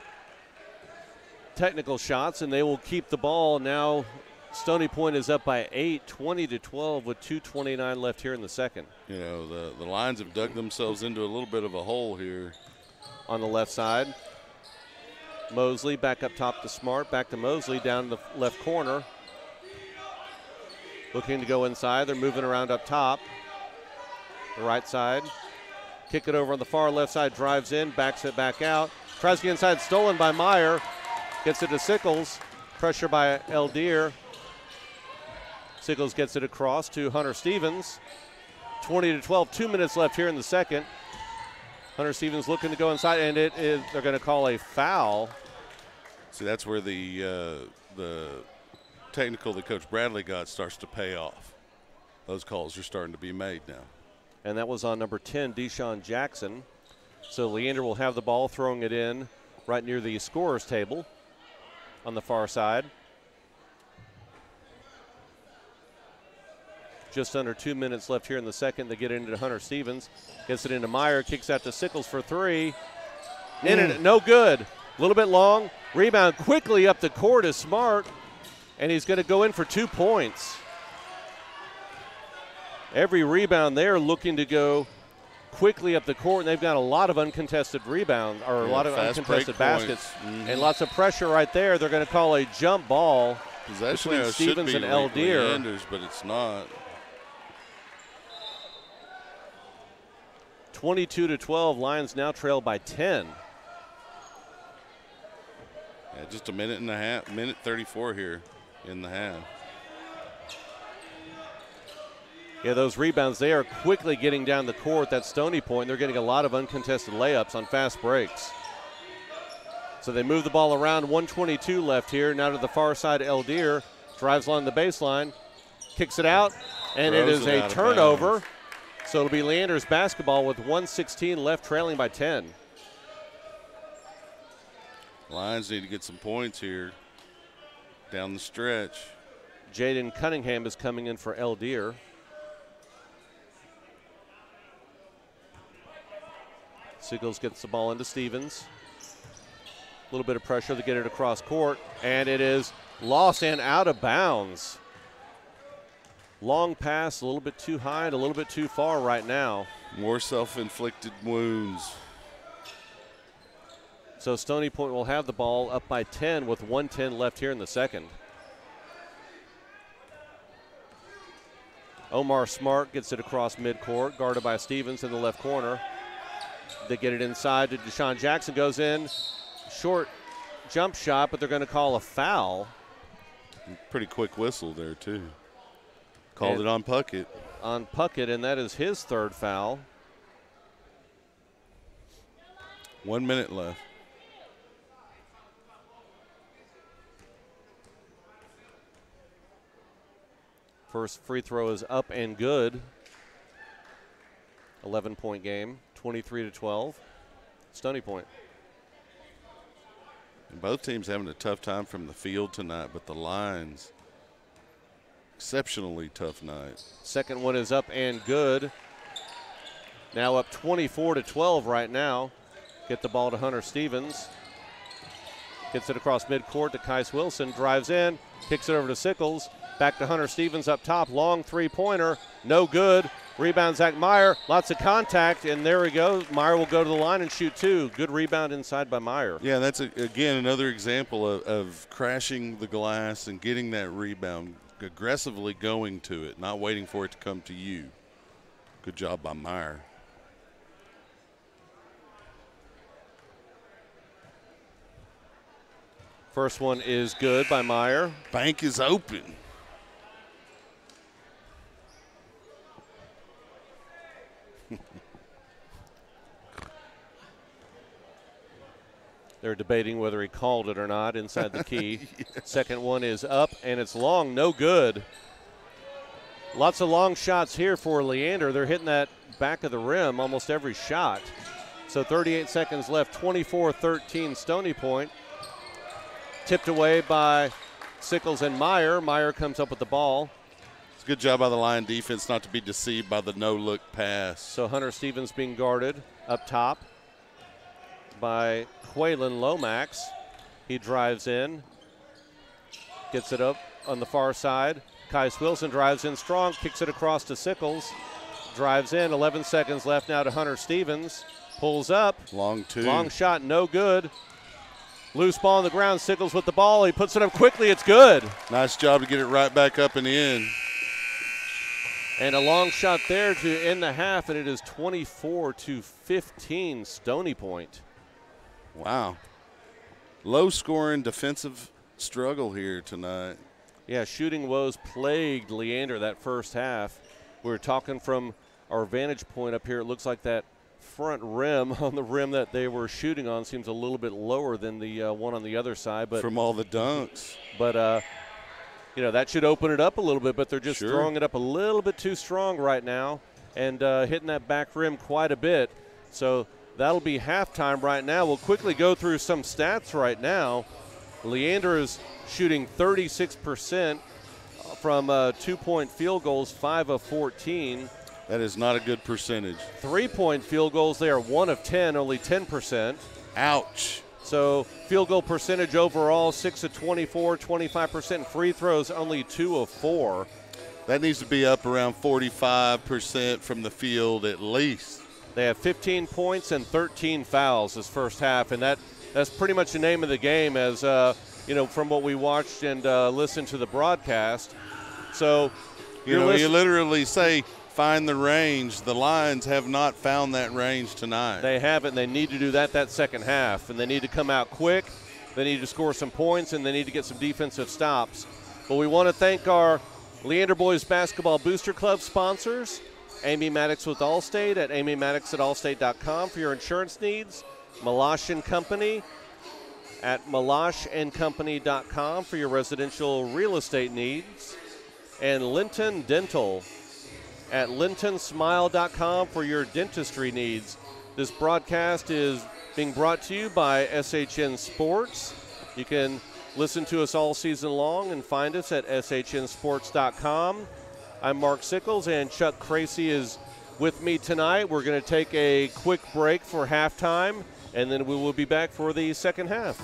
technical shots, and they will keep the ball. Now Stony Point is up by 8, 20-12 with 2:29 left here in the second. You know, the Lions have dug themselves into a little bit of a hole here. On the left side, Mosley back up top to Smart, back to Mosley down the left corner. Looking to go inside. They're moving around up top. The right side. Kick it over on the far left side, drives in, backs it back out. Tries to get inside, stolen by Meyer. Gets it to Sickles. Pressure by Eldier. Sickles gets it across to Hunter Stevens. 20-12, 2 minutes left here in the second. Hunter Stevens looking to go inside, and they're going to call a foul. See, that's where the technical that Coach Bradley got starts to pay off. Those calls are starting to be made now. And that was on number 10, Deshaun Jackson. So Leander will have the ball, throwing it in right near the scorer's table on the far side. Just under 2 minutes left here in the second. They get it into Hunter Stevens. Gets it into Meyer, kicks out to Sickles for three. In it, no good. A little bit long. Rebound quickly up the court is Smart, and he's going to go in for 2 points. Every rebound there looking to go quickly up the court, and they've got a lot of uncontested rebounds, or a lot of uncontested baskets, and lots of pressure right there. They're going to call a jump ball between Stevens and Eldier. Leander's, but it's not. 22-12, Lions now trail by 10. Yeah, just a minute and a half, minute 34 here in the half. Yeah, those rebounds, they are quickly getting down the court. That Stony Point, they're getting a lot of uncontested layups on fast breaks. So they move the ball around, 1:22 left here. Now to the far side, Eldier drives along the baseline, kicks it out, and it is a turnover. So it'll be Leander's basketball with 1:16 left, trailing by 10. Lions need to get some points here down the stretch. Jaden Cunningham is coming in for Eldier. Sickles gets the ball into Stevens. A little bit of pressure to get it across court, and it is lost and out of bounds. Long pass, a little bit too high and a little bit too far right now. More self-inflicted wounds. So Stony Point will have the ball up by 10 with 1:10 left here in the second. Omar Smart gets it across midcourt, guarded by Stevens in the left corner. They get it inside to Deshaun Jackson, goes in. Short jump shot, but they're going to call a foul. Pretty quick whistle there, too. Called it on Puckett. On Puckett, and that is his third foul. 1 minute left. First free throw is up and good. 11-point game, 23-12. Stony Point. And both teams having a tough time from the field tonight, but the Lions, exceptionally tough night. Second one is up and good. Now up 24-12 right now. Get the ball to Hunter Stevens. Gets it across midcourt to Kais Wilson. Drives in, kicks it over to Sickles. Back to Hunter Stevens up top. Long three-pointer. No good. Rebound, Zach Meyer. Lots of contact, and there we go. Meyer will go to the line and shoot 2. Good rebound inside by Meyer. Yeah, that's, again, another example of crashing the glass and getting that rebound, aggressively going to it, not waiting for it to come to you. Good job by Meyer. First one is good by Meyer. Bank is open. They're debating whether he called it or not inside the key. Yes. Second one is up, and it's long, no good. Lots of long shots here for Leander. They're hitting that back of the rim almost every shot. So 38 seconds left, 24-13 Stony Point. Tipped away by Sickles and Meyer. Meyer comes up with the ball. It's a good job by the Lion defense not to be deceived by the no-look pass. So Hunter Stevens being guarded up top by Quaylen Lomax. He drives in, gets it up on the far side. Kais Wilson drives in strong, kicks it across to Sickles. Drives in, 11 seconds left now to Hunter Stevens. Pulls up. Long 2. Long shot, no good. Loose ball on the ground, Sickles with the ball. He puts it up quickly, it's good. Nice job to get it right back up and in. And a long shot there to end the half, and it is 24-15 Stony Point. Wow. Low-scoring defensive struggle here tonight. Yeah, shooting woes plagued Leander that first half. We were talking from our vantage point up here. It looks like that front rim on the rim that they were shooting on seems a little bit lower than the one on the other side. But from all the dunks. But, you know, that should open it up a little bit, but they're just Sure. throwing it up a little bit too strong right now and hitting that back rim quite a bit. So that'll be halftime right now. We'll quickly go through some stats right now. Leander is shooting 36% from 2-point field goals, 5 of 14. That is not a good percentage. 3-point field goals, they are 1 of 10, only 10%. Ouch. So field goal percentage overall, 6 of 24, 25%. Free throws, only 2 of 4. That needs to be up around 45% from the field at least. They have 15 points and 13 fouls this first half, and that's pretty much the name of the game as, you know, from what we watched and listened to the broadcast. So you literally say, find the range. The Lions have not found that range tonight. They haven't, and they need to do that second half, and they need to come out quick. They need to score some points, and they need to get some defensive stops. But we want to thank our Leander Boys Basketball Booster Club sponsors, Amy Maddox with Allstate at amymaddox@allstate.com for your insurance needs, Malash & Company at malashandcompany.com for your residential real estate needs, and Linton Dental at lintonsmile.com for your dentistry needs. This broadcast is being brought to you by SHN Sports. You can listen to us all season long and find us at shnsports.com. I'm Mark Sickles, and Chuck Kracy is with me tonight. We're going to take a quick break for halftime, and then we will be back for the second half.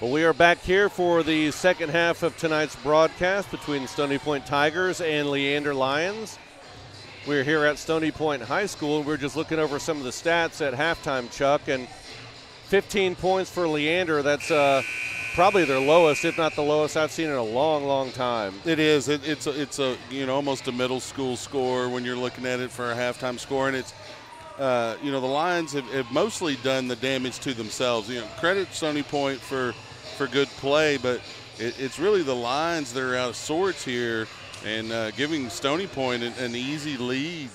Well, we are back here for the second half of tonight's broadcast between Stony Point Tigers and Leander Lions. We're here at Stony Point High School. We're just looking over some of the stats at halftime, Chuck, and 15 points for Leander. That's probably their lowest, if not the lowest I've seen in a long, long time. It is. It's a almost a middle school score when you're looking at it for a halftime score, and it's the Lions have mostly done the damage to themselves. Credit Stony Point for good play, but it's really the Lions that are out of sorts here and giving Stony Point an easy lead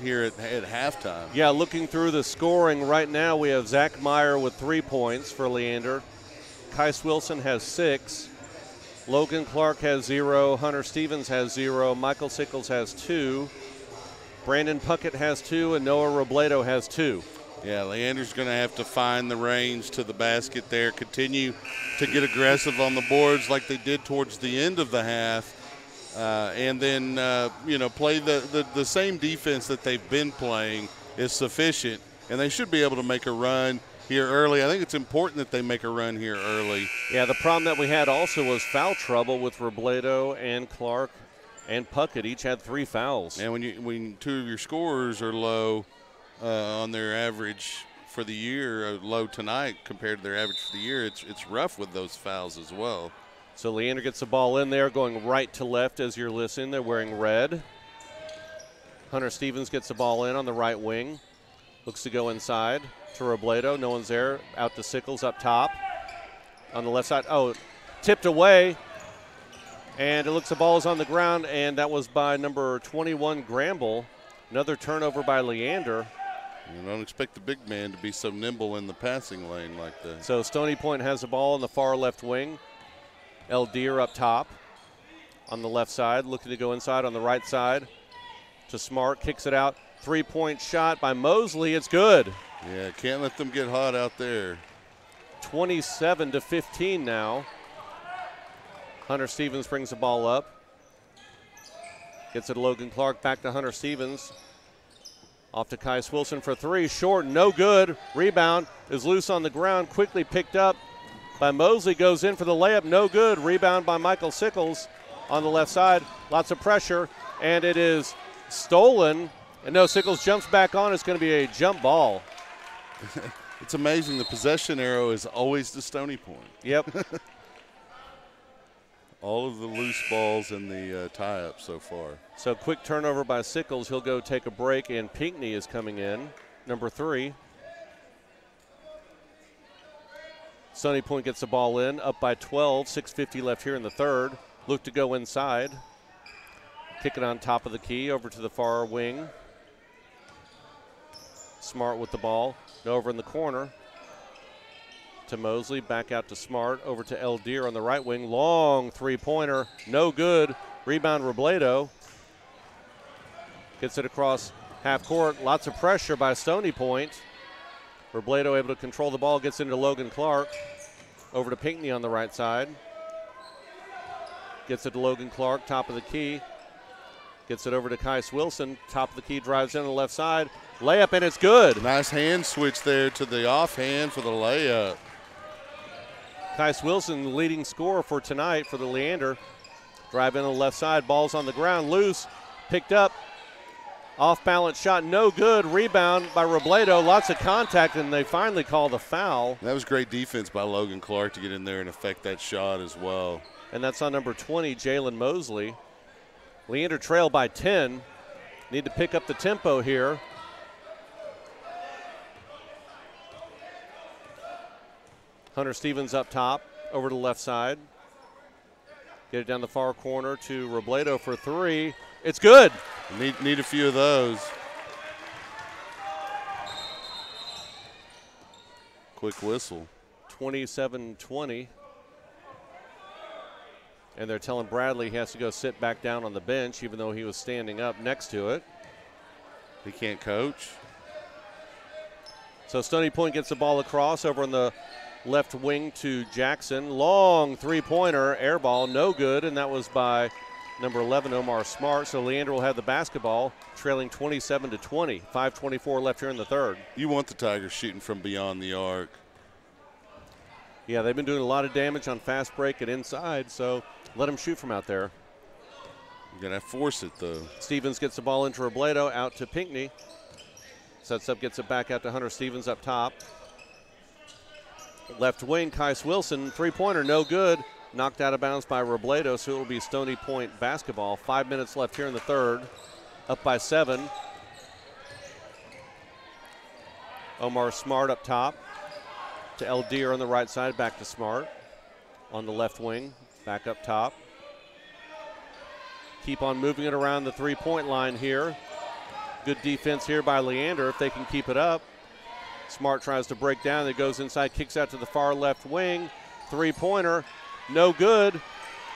here at halftime. Yeah, looking through the scoring right now, we have Zach Meyer with 3 points for Leander. Kais Wilson has 6. Logan Clark has 0. Hunter Stevens has 0. Michael Sickles has 2. Brandon Puckett has 2, and Noah Robledo has 2. Yeah, Leander's going to have to find the range to the basket there, continue to get aggressive on the boards like they did towards the end of the half, and then, play the same defense that they've been playing is sufficient, and they should be able to make a run here early. I think it's important that they make a run here early. Yeah, the problem that we had also was foul trouble with Robledo and Clark and Puckett. Each had 3 fouls. And when 2 of your scorers are low on their average for the year, low tonight compared to their average for the year, it's rough with those fouls as well. So Leander gets the ball in there, going right to left as you're listening. They're wearing red. Hunter Stevens gets the ball in on the right wing. Looks to go inside to Robledo. No one's there. Out to Sickles up top. On the left side. Oh, tipped away. And it looks the ball is on the ground, and that was by number 21, Gramble. Another turnover by Leander. You don't expect the big man to be so nimble in the passing lane like that. So Stony Point has the ball in the far left wing. Leander up top on the left side, looking to go inside on the right side to Smart. Kicks it out. 3-point shot by Mosley. It's good. Yeah, can't let them get hot out there. 27-15 now. Hunter Stevens brings the ball up. Gets it to Logan Clark, back to Hunter Stevens. Off to Kais Wilson for 3, short, no good. Rebound is loose on the ground, quickly picked up by Mosley, goes in for the layup, no good. Rebound by Michael Sickles on the left side. Lots of pressure, and it is stolen. And no, Sickles jumps back on. It's going to be a jump ball. It's amazing. The possession arrow is always the Stony Point. Yep. All of the loose balls in the tie-up so far. So quick turnover by Sickles. He'll go take a break, and Pinckney is coming in, number 3. Stony Point gets the ball in, up by 12, 6:50 left here in the third. Look to go inside. Kick it on top of the key, over to the far wing. Smart with the ball, over in the corner. To Mosley, back out to Smart, over to Leander on the right wing. Long 3-pointer, no good. Rebound Robledo. Gets it across half court. Lots of pressure by Stony Point. Robledo able to control the ball, gets into Logan Clark. Over to Pinckney on the right side. Gets it to Logan Clark, top of the key. Gets it over to Kais Wilson, top of the key, drives in on the left side. Layup, and it's good. Nice hand switch there to the offhand for the layup. Kais Wilson, leading scorer for tonight for the Leander. Drive in on the left side, ball's on the ground, loose, picked up. Off-balance shot, no good. Rebound by Robledo, lots of contact, and they finally call the foul. That was great defense by Logan Clark to get in there and affect that shot as well. And that's on number 20, Jalen Mosley. Leander trail by 10. Need to pick up the tempo here. Hunter Stevens up top, over to the left side. Get it down the far corner to Robledo for 3. It's good. Need a few of those. Quick whistle. 27-20. And they're telling Bradley he has to go sit back down on the bench, even though he was standing up next to it. He can't coach. So Stony Point gets the ball across over on the left wing to Jackson. Long 3-pointer, air ball, no good, and that was by number 11, Omar Smart. So Leander will have the basketball, trailing 27-20. 5:24 left here in the third. You want the Tigers shooting from beyond the arc. Yeah, they've been doing a lot of damage on fast break and inside, so let them shoot from out there. You're going to force it, though. Stevens gets the ball into Robledo, out to Pinckney. Sets up, gets it back out to Hunter Stevens up top. Left wing, Kais Wilson, three-pointer, no good. Knocked out of bounds by Robledo, so it will be Stony Point basketball. 5 minutes left here in the third. Up by 7. Omar Smart up top to Eldier on the right side, back to Smart. On the left wing, back up top. Keep on moving it around the three-point line here. Good defense here by Leander if they can keep it up. Smart tries to break down. It goes inside, kicks out to the far left wing. Three-pointer, no good.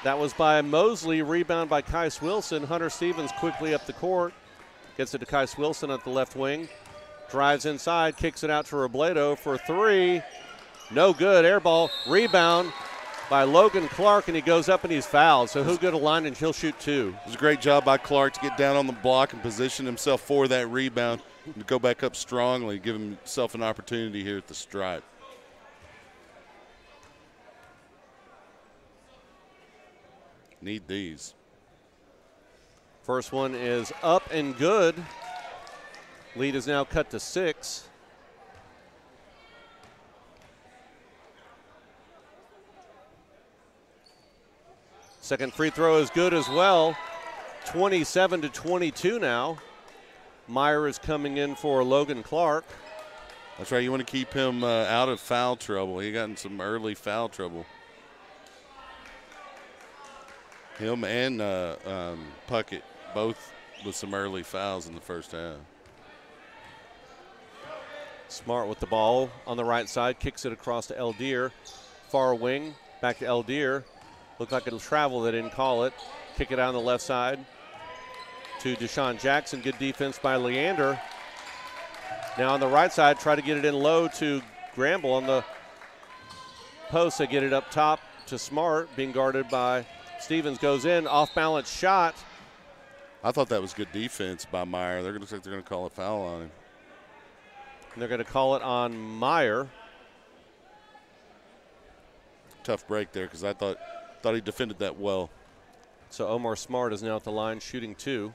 That was by Mosley. Rebound by Kais Wilson. Hunter Stevens quickly up the court. Gets it to Kais Wilson at the left wing. Drives inside, kicks it out to Robledo for three. No good. Air ball. Rebound by Logan Clark, and he goes up and he's fouled. So he'll go to line and he'll shoot two. It was a great job by Clark to get down on the block and position himself for that rebound and go back up strongly, give himself an opportunity here at the stripe. Need these. First one is up and good. Lead is now cut to 6. Second free throw is good as well. 27-22 now. Meyer is coming in for Logan Clark. That's right. You want to keep him out of foul trouble. He got in some early foul trouble. Him and Puckett both with some early fouls in the first half. Smart with the ball on the right side, kicks it across to Eldier. Far wing, back to Eldier. Looked like it'll travel, they didn't call it. Kick it out on the left side to Deshaun Jackson. Good defense by Leander. Now on the right side, try to get it in low to Gramble on the post. They get it up top to Smart, being guarded by Stevens. Goes in, off balance shot. I thought that was good defense by Meyer. They're going to call a foul on him. And they're going to call it on Meyer. Tough break there because I thought he defended that well. So Omar Smart is now at the line shooting two.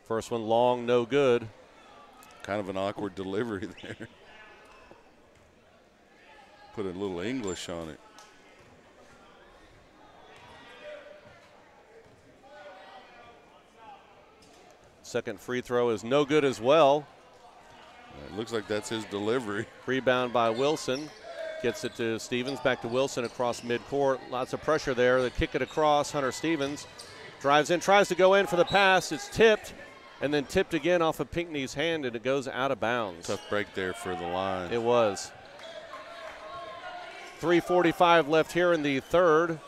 First one long, no good. Kind of an awkward delivery there. Put a little English on it. Second free throw is no good as well. It looks like that's his delivery. Rebound by Wilson. Gets it to Stevens, back to Wilson across midcourt. Lots of pressure there. They kick it across. Hunter Stevens drives in, tries to go in for the pass. It's tipped, and then tipped again off of Pinckney's hand, and it goes out of bounds. Tough break there for the line. It was. 3:45 left here in the third.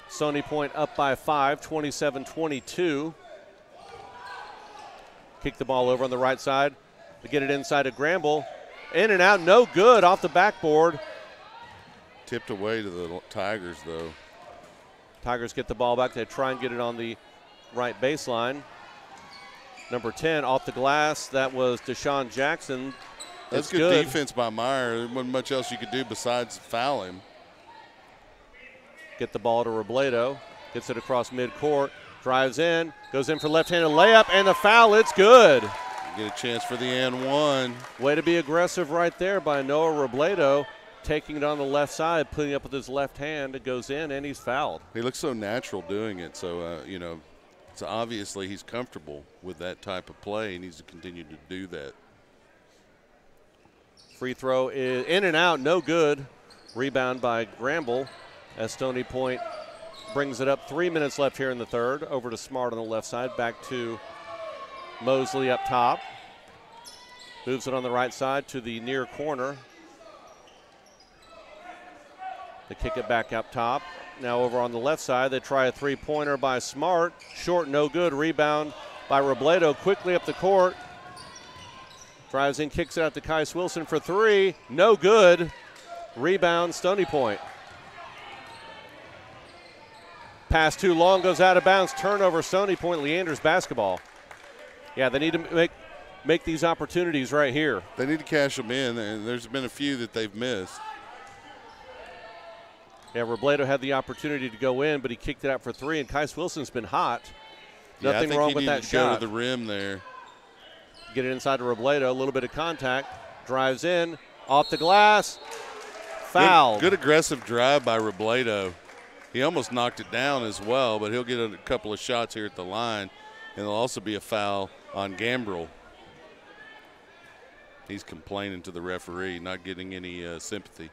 Stony Point up by 5, 27-22. Kick the ball over on the right side. They get it inside to Gramble. In and out, no good, off the backboard. Tipped away to the Tigers, though. Tigers get the ball back. They try and get it on the right baseline. Number 10 off the glass. That was Deshaun Jackson. That's good defense by Meyer. There wasn't much else you could do besides foul him. Get the ball to Robledo. Gets it across midcourt. Drives in. Goes in for left-handed layup. And the foul. It's good. Get a chance for the and one. Way to be aggressive right there by Noah Robledo. Taking it on the left side, putting it up with his left hand. It goes in, and he's fouled. He looks so natural doing it. So, so obviously he's comfortable with that type of play. He needs to continue to do that. Free throw is in and out, no good. Rebound by Gramble as Stony Point brings it up. 3 minutes left here in the third. Over to Smart on the left side, back to Mosley up top. Moves it on the right side to the near corner. They kick it back up top. Now over on the left side, they try a three-pointer by Smart. Short, no good. Rebound by Robledo quickly up the court. Drives in, kicks it out to Kais Wilson for three. No good. Rebound, Stony Point. Pass too long, goes out of bounds. Turnover, Stony Point. Leander's basketball. Yeah, they need to make these opportunities right here. They need to cash them in, and there's been a few that they've missed. Yeah, Robledo had the opportunity to go in, but he kicked it out for three, and Kais Wilson's been hot. Nothing wrong with that shot. Go to the rim there. Get it inside to Robledo, a little bit of contact, drives in, off the glass, foul. Good aggressive drive by Robledo. He almost knocked it down as well, but he'll get a couple of shots here at the line, and there'll also be a foul on Gambrel. He's complaining to the referee, not getting any sympathy.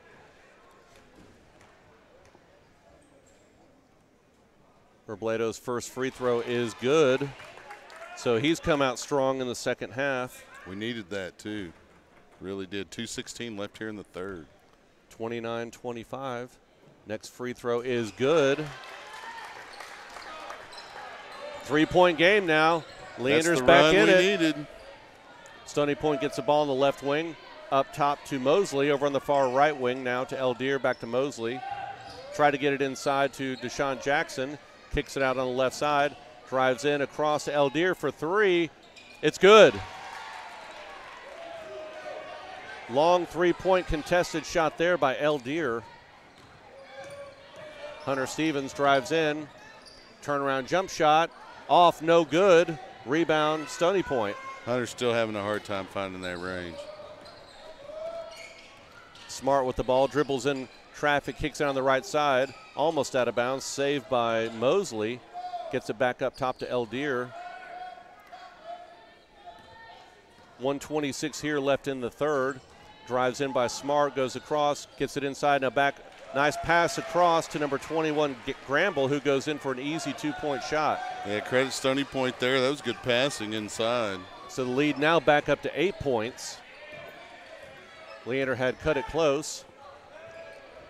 Robledo's first free throw is good, so he's come out strong in the second half. We needed that too, really did. 2:16 left here in the third. 29-25. Next free throw is good. 3-point game now. Leander's back in it. Needed. Stony Point gets the ball in the left wing, up top to Mosley, over on the far right wing now to Eldier, back to Mosley. Try to get it inside to Deshaun Jackson. Kicks it out on the left side, drives in across to Eldier for three. It's good. Long three-point contested shot there by Eldier. Hunter Stevens drives in, turnaround jump shot, off, no good. Rebound, Stony Point. Hunter's still having a hard time finding that range. Smart with the ball, dribbles in traffic, kicks it on the right side, almost out of bounds, saved by Mosley. Gets it back up top to Eldier. 1:26 here left in the third. Drives in by Smart, goes across, gets it inside, now back. Nice pass across to number 21, Gramble, who goes in for an easy two-point shot. Yeah, credit Stony Point there. That was good passing inside. So the lead now back up to 8 points. Leander had cut it close.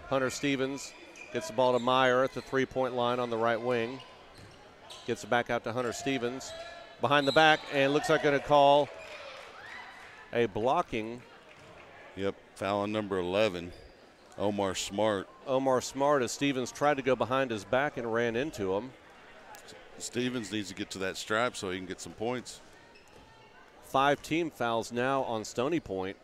Hunter Stevens gets the ball to Meyer at the three-point line on the right wing. Gets it back out to Hunter Stevens. Behind the back, and looks like going to call a blocking. Yep, foul on number 11, Omar Smart. Omar Smart, as Stevens tried to go behind his back and ran into him. Stevens needs to get to that stripe so he can get some points. 5 team fouls now on Stony Point.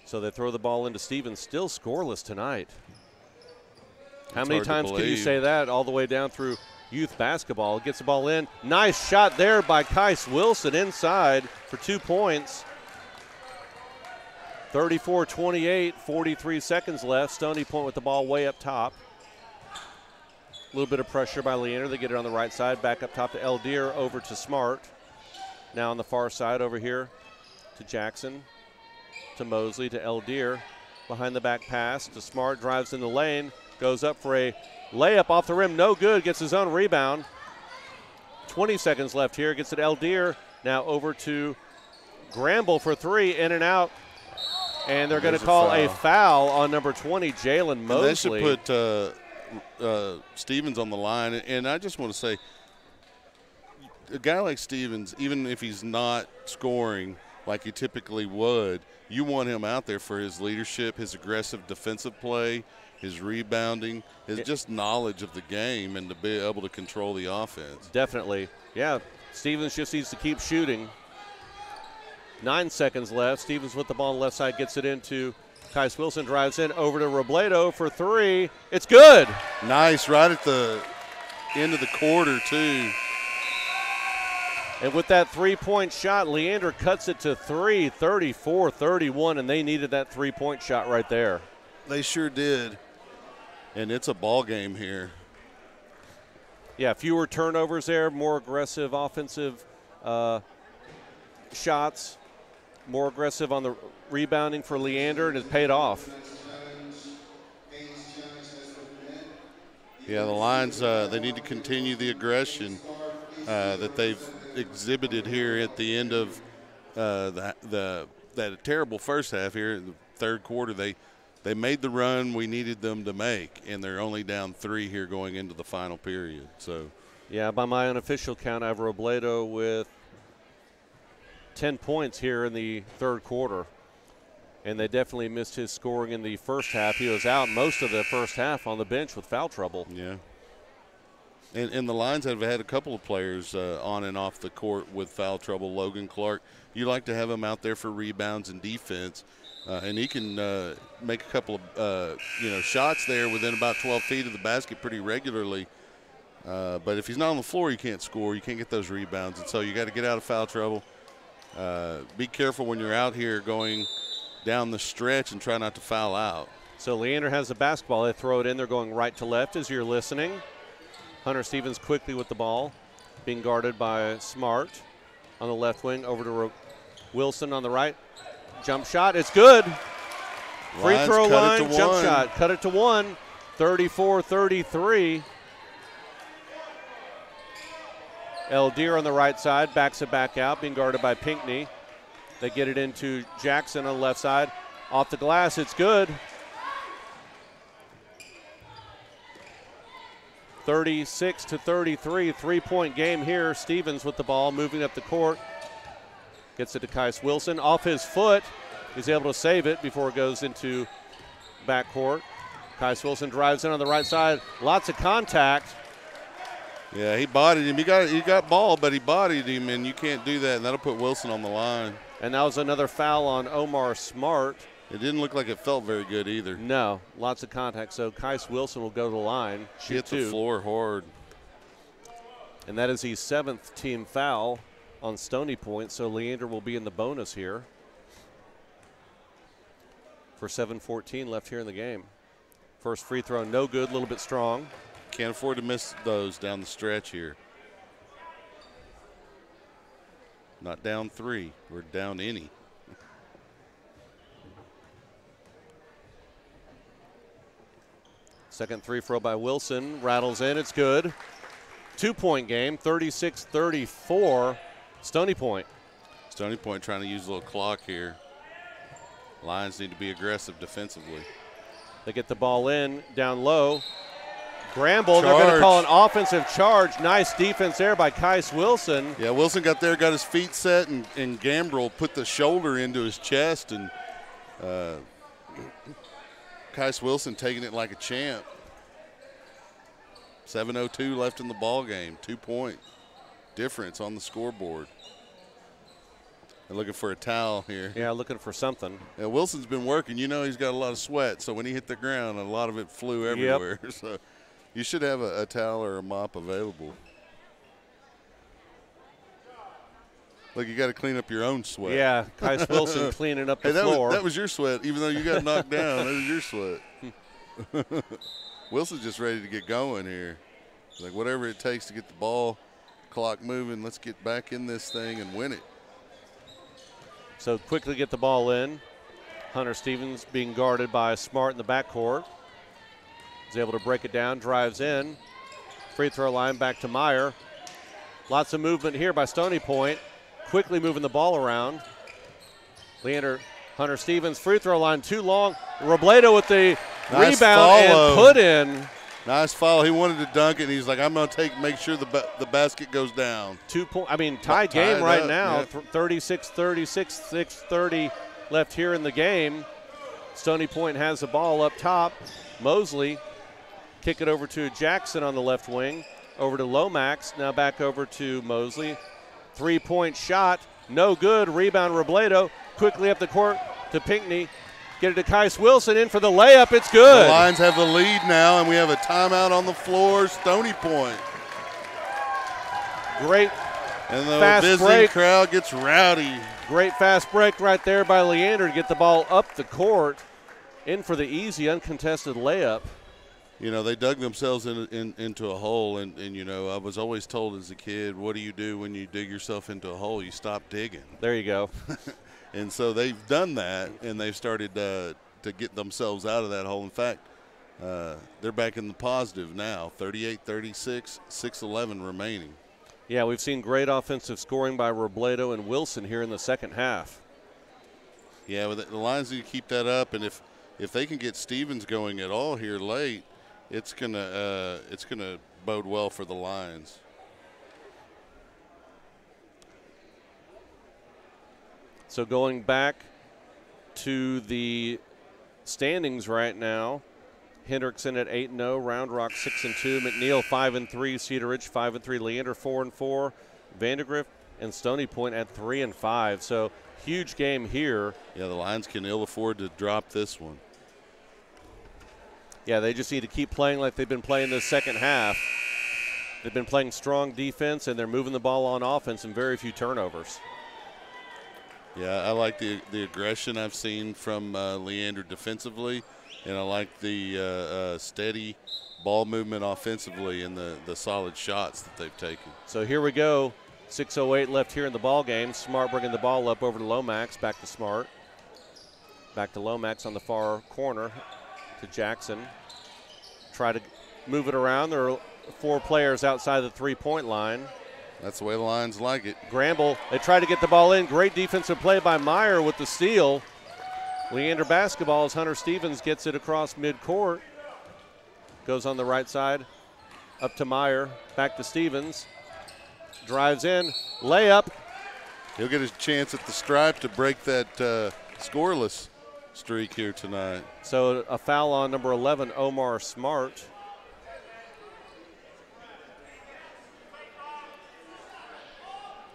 So they throw the ball into Stevens, still scoreless tonight. How many times can you say that all the way down through youth basketball? Gets the ball in. Nice shot there by Kais Wilson inside for 2 points. 34-28, 43 seconds left. Stony Point with the ball way up top. A little bit of pressure by Leander. They get it on the right side. Back up top to Eldier, over to Smart. Now on the far side over here to Jackson, to Mosley, to Eldier. Behind the back pass to Smart, drives in the lane, goes up for a layup off the rim, no good, gets his own rebound. 20 seconds left here, gets it Eldier, now over to Gramble for three, in and out. And they're going to call a foul on number 20, Jalen Mosley. They should put Stevens on the line, and I just want to say, a guy like Stevens, even if he's not scoring like he typically would, you want him out there for his leadership, his aggressive defensive play, his rebounding, his just knowledge of the game, and to be able to control the offense. Definitely. Yeah, Stevens just needs to keep shooting. 9 seconds left. Stevens with the ball on the left side, gets it into Kais Wilson, drives in over to Robledo for three. It's good. Nice, right at the end of the quarter, too. And with that three-point shot, Leander cuts it to 3, 34-31, and they needed that three-point shot right there. They sure did. And it's a ball game here. Yeah, fewer turnovers there, more aggressive offensive shots, more aggressive on the rebounding for Leander, and it's paid off. Yeah, the Lions, they need to continue the aggression that they've exhibited here at the end of that terrible first half here in the third quarter. They made the run we needed them to make, and they're only down 3 here going into the final period. So, yeah, by my unofficial count, I have Robledo with 10 points here in the third quarter. And they definitely missed his scoring in the first half. He was out most of the first half on the bench with foul trouble. Yeah. And the Lions have had a couple of players on and off the court with foul trouble. Logan Clark, you like to have him out there for rebounds and defense, and he can make a couple of shots there within about 12 feet of the basket pretty regularly. But if he's not on the floor, you can't score. You can't get those rebounds, and so you got to get out of foul trouble. Be careful when you're out here going down the stretch and try not to foul out. So Leander has the basketball. They throw it in. They're going right to left as you're listening. Hunter Stevens quickly with the ball, being guarded by Smart on the left wing. Over to Wilson on the right. Jump shot. It's good. Free throw line, jump shot. Cut it to 1. 34-33. Eldir on the right side, backs it back out, being guarded by Pinckney. They get it into Jackson on the left side. Off the glass, it's good. 36-33, three-point game here. Stevens with the ball, moving up the court. Gets it to Kais Wilson. Off his foot, he's able to save it before it goes into backcourt. Kais Wilson drives in on the right side. Lots of contact. Yeah, he bodied him. He got ball, but he bodied him, and you can't do that, and that'll put Wilson on the line. And that was another foul on Omar Smart. It didn't look like it felt very good either. No, lots of contact. So Kais Wilson will go to the line. He hit the floor hard. And that is his 7th team foul on Stony Point. So Leander will be in the bonus here for 7:14 left here in the game. First free throw, no good, a little bit strong. Can't afford to miss those down the stretch here. Not down 3. We're down any. Second free throw by Wilson. Rattles in. It's good. 2-point game, 36-34. Stony Point. Stony Point trying to use a little clock here. Lions need to be aggressive defensively. They get the ball in down low. Gramble, they're going to call an offensive charge. Nice defense there by Kais Wilson. Yeah, Wilson got there, got his feet set, and Gambrel put the shoulder into his chest, and Kais Wilson taking it like a champ. 7:02 left in the ball game. 2-point difference on the scoreboard. They're looking for a towel here. Yeah, looking for something. Yeah, Wilson's been working. You know he's got a lot of sweat, so when he hit the ground, a lot of it flew everywhere. Yep. So you should have a towel or a mop available. Look, you got to clean up your own sweat. Yeah, Kais Wilson cleaning up the floor. That was your sweat, even though you got knocked down. That was your sweat. Wilson's just ready to get going here. Like, whatever it takes to get the ball clock moving, let's get back in this thing and win it. So quickly get the ball in. Hunter Stevens being guarded by Smart in the backcourt. He's able to break it down, drives in. Free throw line back to Meyer. Lots of movement here by Stony Point. Quickly moving the ball around. Leander, Hunter Stevens, free throw line too long. Robledo with the rebound and put in. Nice follow. He wanted to dunk it, and he's like, I'm going to make sure the basket goes down. 2 point. I mean, tied game right now. 36-36, 6:30 left here in the game. Stony Point has the ball up top. Mosley kick it over to Jackson on the left wing. Over to Lomax. Now back over to Mosley. 3-point shot. No good. Rebound Robledo. Quickly up the court to Pinckney. Get it to Kais Wilson in for the layup. It's good. The Lions have the lead now, and we have a timeout on the floor. Stony Point. Great and the fast visiting break. Crowd gets rowdy. Great fast break right there by Leander to get the ball up the court. In for the easy, uncontested layup. You know, they dug themselves into a hole, and, you know, I was always told as a kid, what do you do when you dig yourself into a hole? You stop digging. There you go. And so they've done that, and they've started to get themselves out of that hole. In fact, they're back in the positive now, 38-36, 6:11 remaining. Yeah, we've seen great offensive scoring by Robledo and Wilson here in the second half. Yeah, well, the Lions need to keep that up, and if they can get Stevens going at all here late, it's gonna bode well for the Lions. So going back to the standings right now, Hendrickson at 8-0, Round Rock 6-2, McNeil 5-3, Cedar Ridge 5-3, Leander 4-4, Vandergrift and Stony Point at 3-5. So huge game here. Yeah, the Lions can ill afford to drop this one. Yeah, they just need to keep playing like they've been playing this second half. They've been playing strong defense, and they're moving the ball on offense and very few turnovers. Yeah, I like the aggression I've seen from Leander defensively, and I like the steady ball movement offensively and the solid shots that they've taken. So here we go. 6:08 left here in the ball game. Smart bringing the ball up over to Lomax. Back to Smart. Back to Lomax on the far corner to Jackson. Try to move it around. There are 4 players outside the three-point line. That's the way the Lions like it. Gramble, they try to get the ball in. Great defensive play by Meyer with the steal. Leander basketball as Hunter Stevens gets it across midcourt. Goes on the right side, up to Meyer, back to Stevens. Drives in, layup. He'll get a chance at the stripe to break that scoreless streak here tonight. So a foul on number 11, Omar Smart.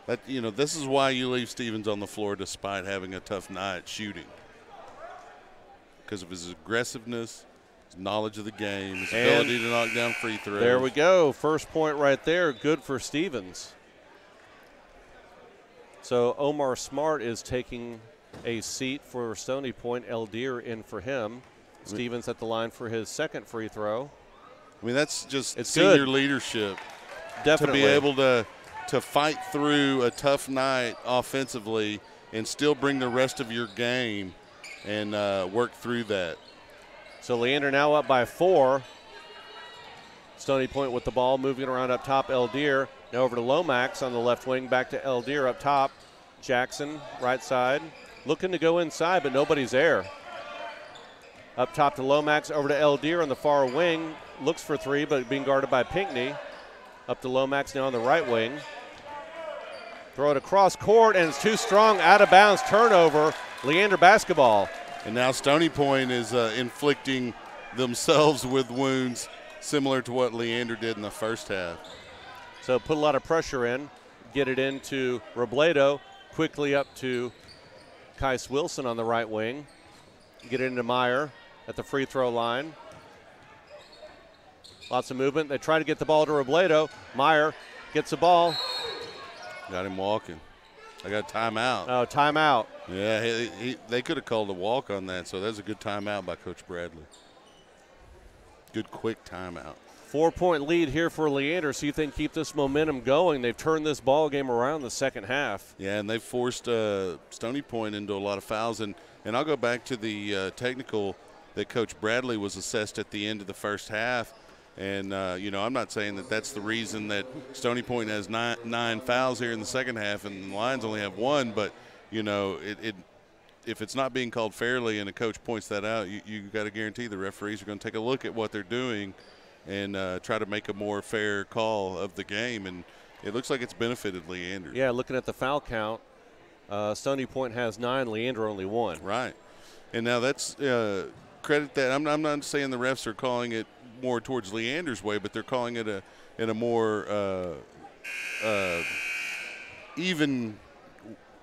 But, you know, this is why you leave Stevens on the floor despite having a tough night shooting. Because of his aggressiveness, his knowledge of the game, his ability to knock down free throws. There we go. First point right there. Good for Stevens. So Omar Smart is taking a seat for Stony Point. Eldeer in for him. Stevens at the line for his second free throw. I mean, that's just It's senior good. leadership. Definitely. To be able to fight through a tough night offensively and still bring the rest of your game and work through that. So Leander now up by 4. Stony Point with the ball, moving around up top. Eldeer now over to Lomax on the left wing, back to Eldeer up top. Jackson, right side, looking to go inside, but nobody's there. Up top to Lomax, over to Eldeer on the far wing. Looks for 3, but being guarded by Pinckney. Up to Lomax now on the right wing. Throw it across court, and it's too strong, out of bounds, turnover. Leander basketball. And now Stony Point is inflicting themselves with wounds similar to what Leander did in the first half. So put a lot of pressure in, get it into Robledo, quickly up to Kais Wilson on the right wing. Get it into Meyer at the free throw line. Lots of movement. They try to get the ball to Robledo. Meyer gets the ball. Got him walking. I got a timeout. Oh, timeout. Yeah, they could have called a walk on that, so that's a good timeout by Coach Bradley. Good quick timeout. 4-point lead here for Leander. See if they can keep this momentum going. They've turned this ball game around the second half. Yeah, and they've forced Stony Point into a lot of fouls. And I'll go back to the technical that Coach Bradley was assessed at the end of the first half. And, you know, I'm not saying that that's the reason that Stony Point has nine fouls here in the second half and the Lions only have 1. But, you know, if it's not being called fairly and a coach points that out, you got to guarantee the referees are going to take a look at what they're doing and try to make a more fair call of the game. And it looks like it's benefited Leander. Yeah, looking at the foul count, Stony Point has 9, Leander only 1. Right. And now that's credit that. I'm not saying the refs are calling it more towards Leander's way, but they're calling it in a more even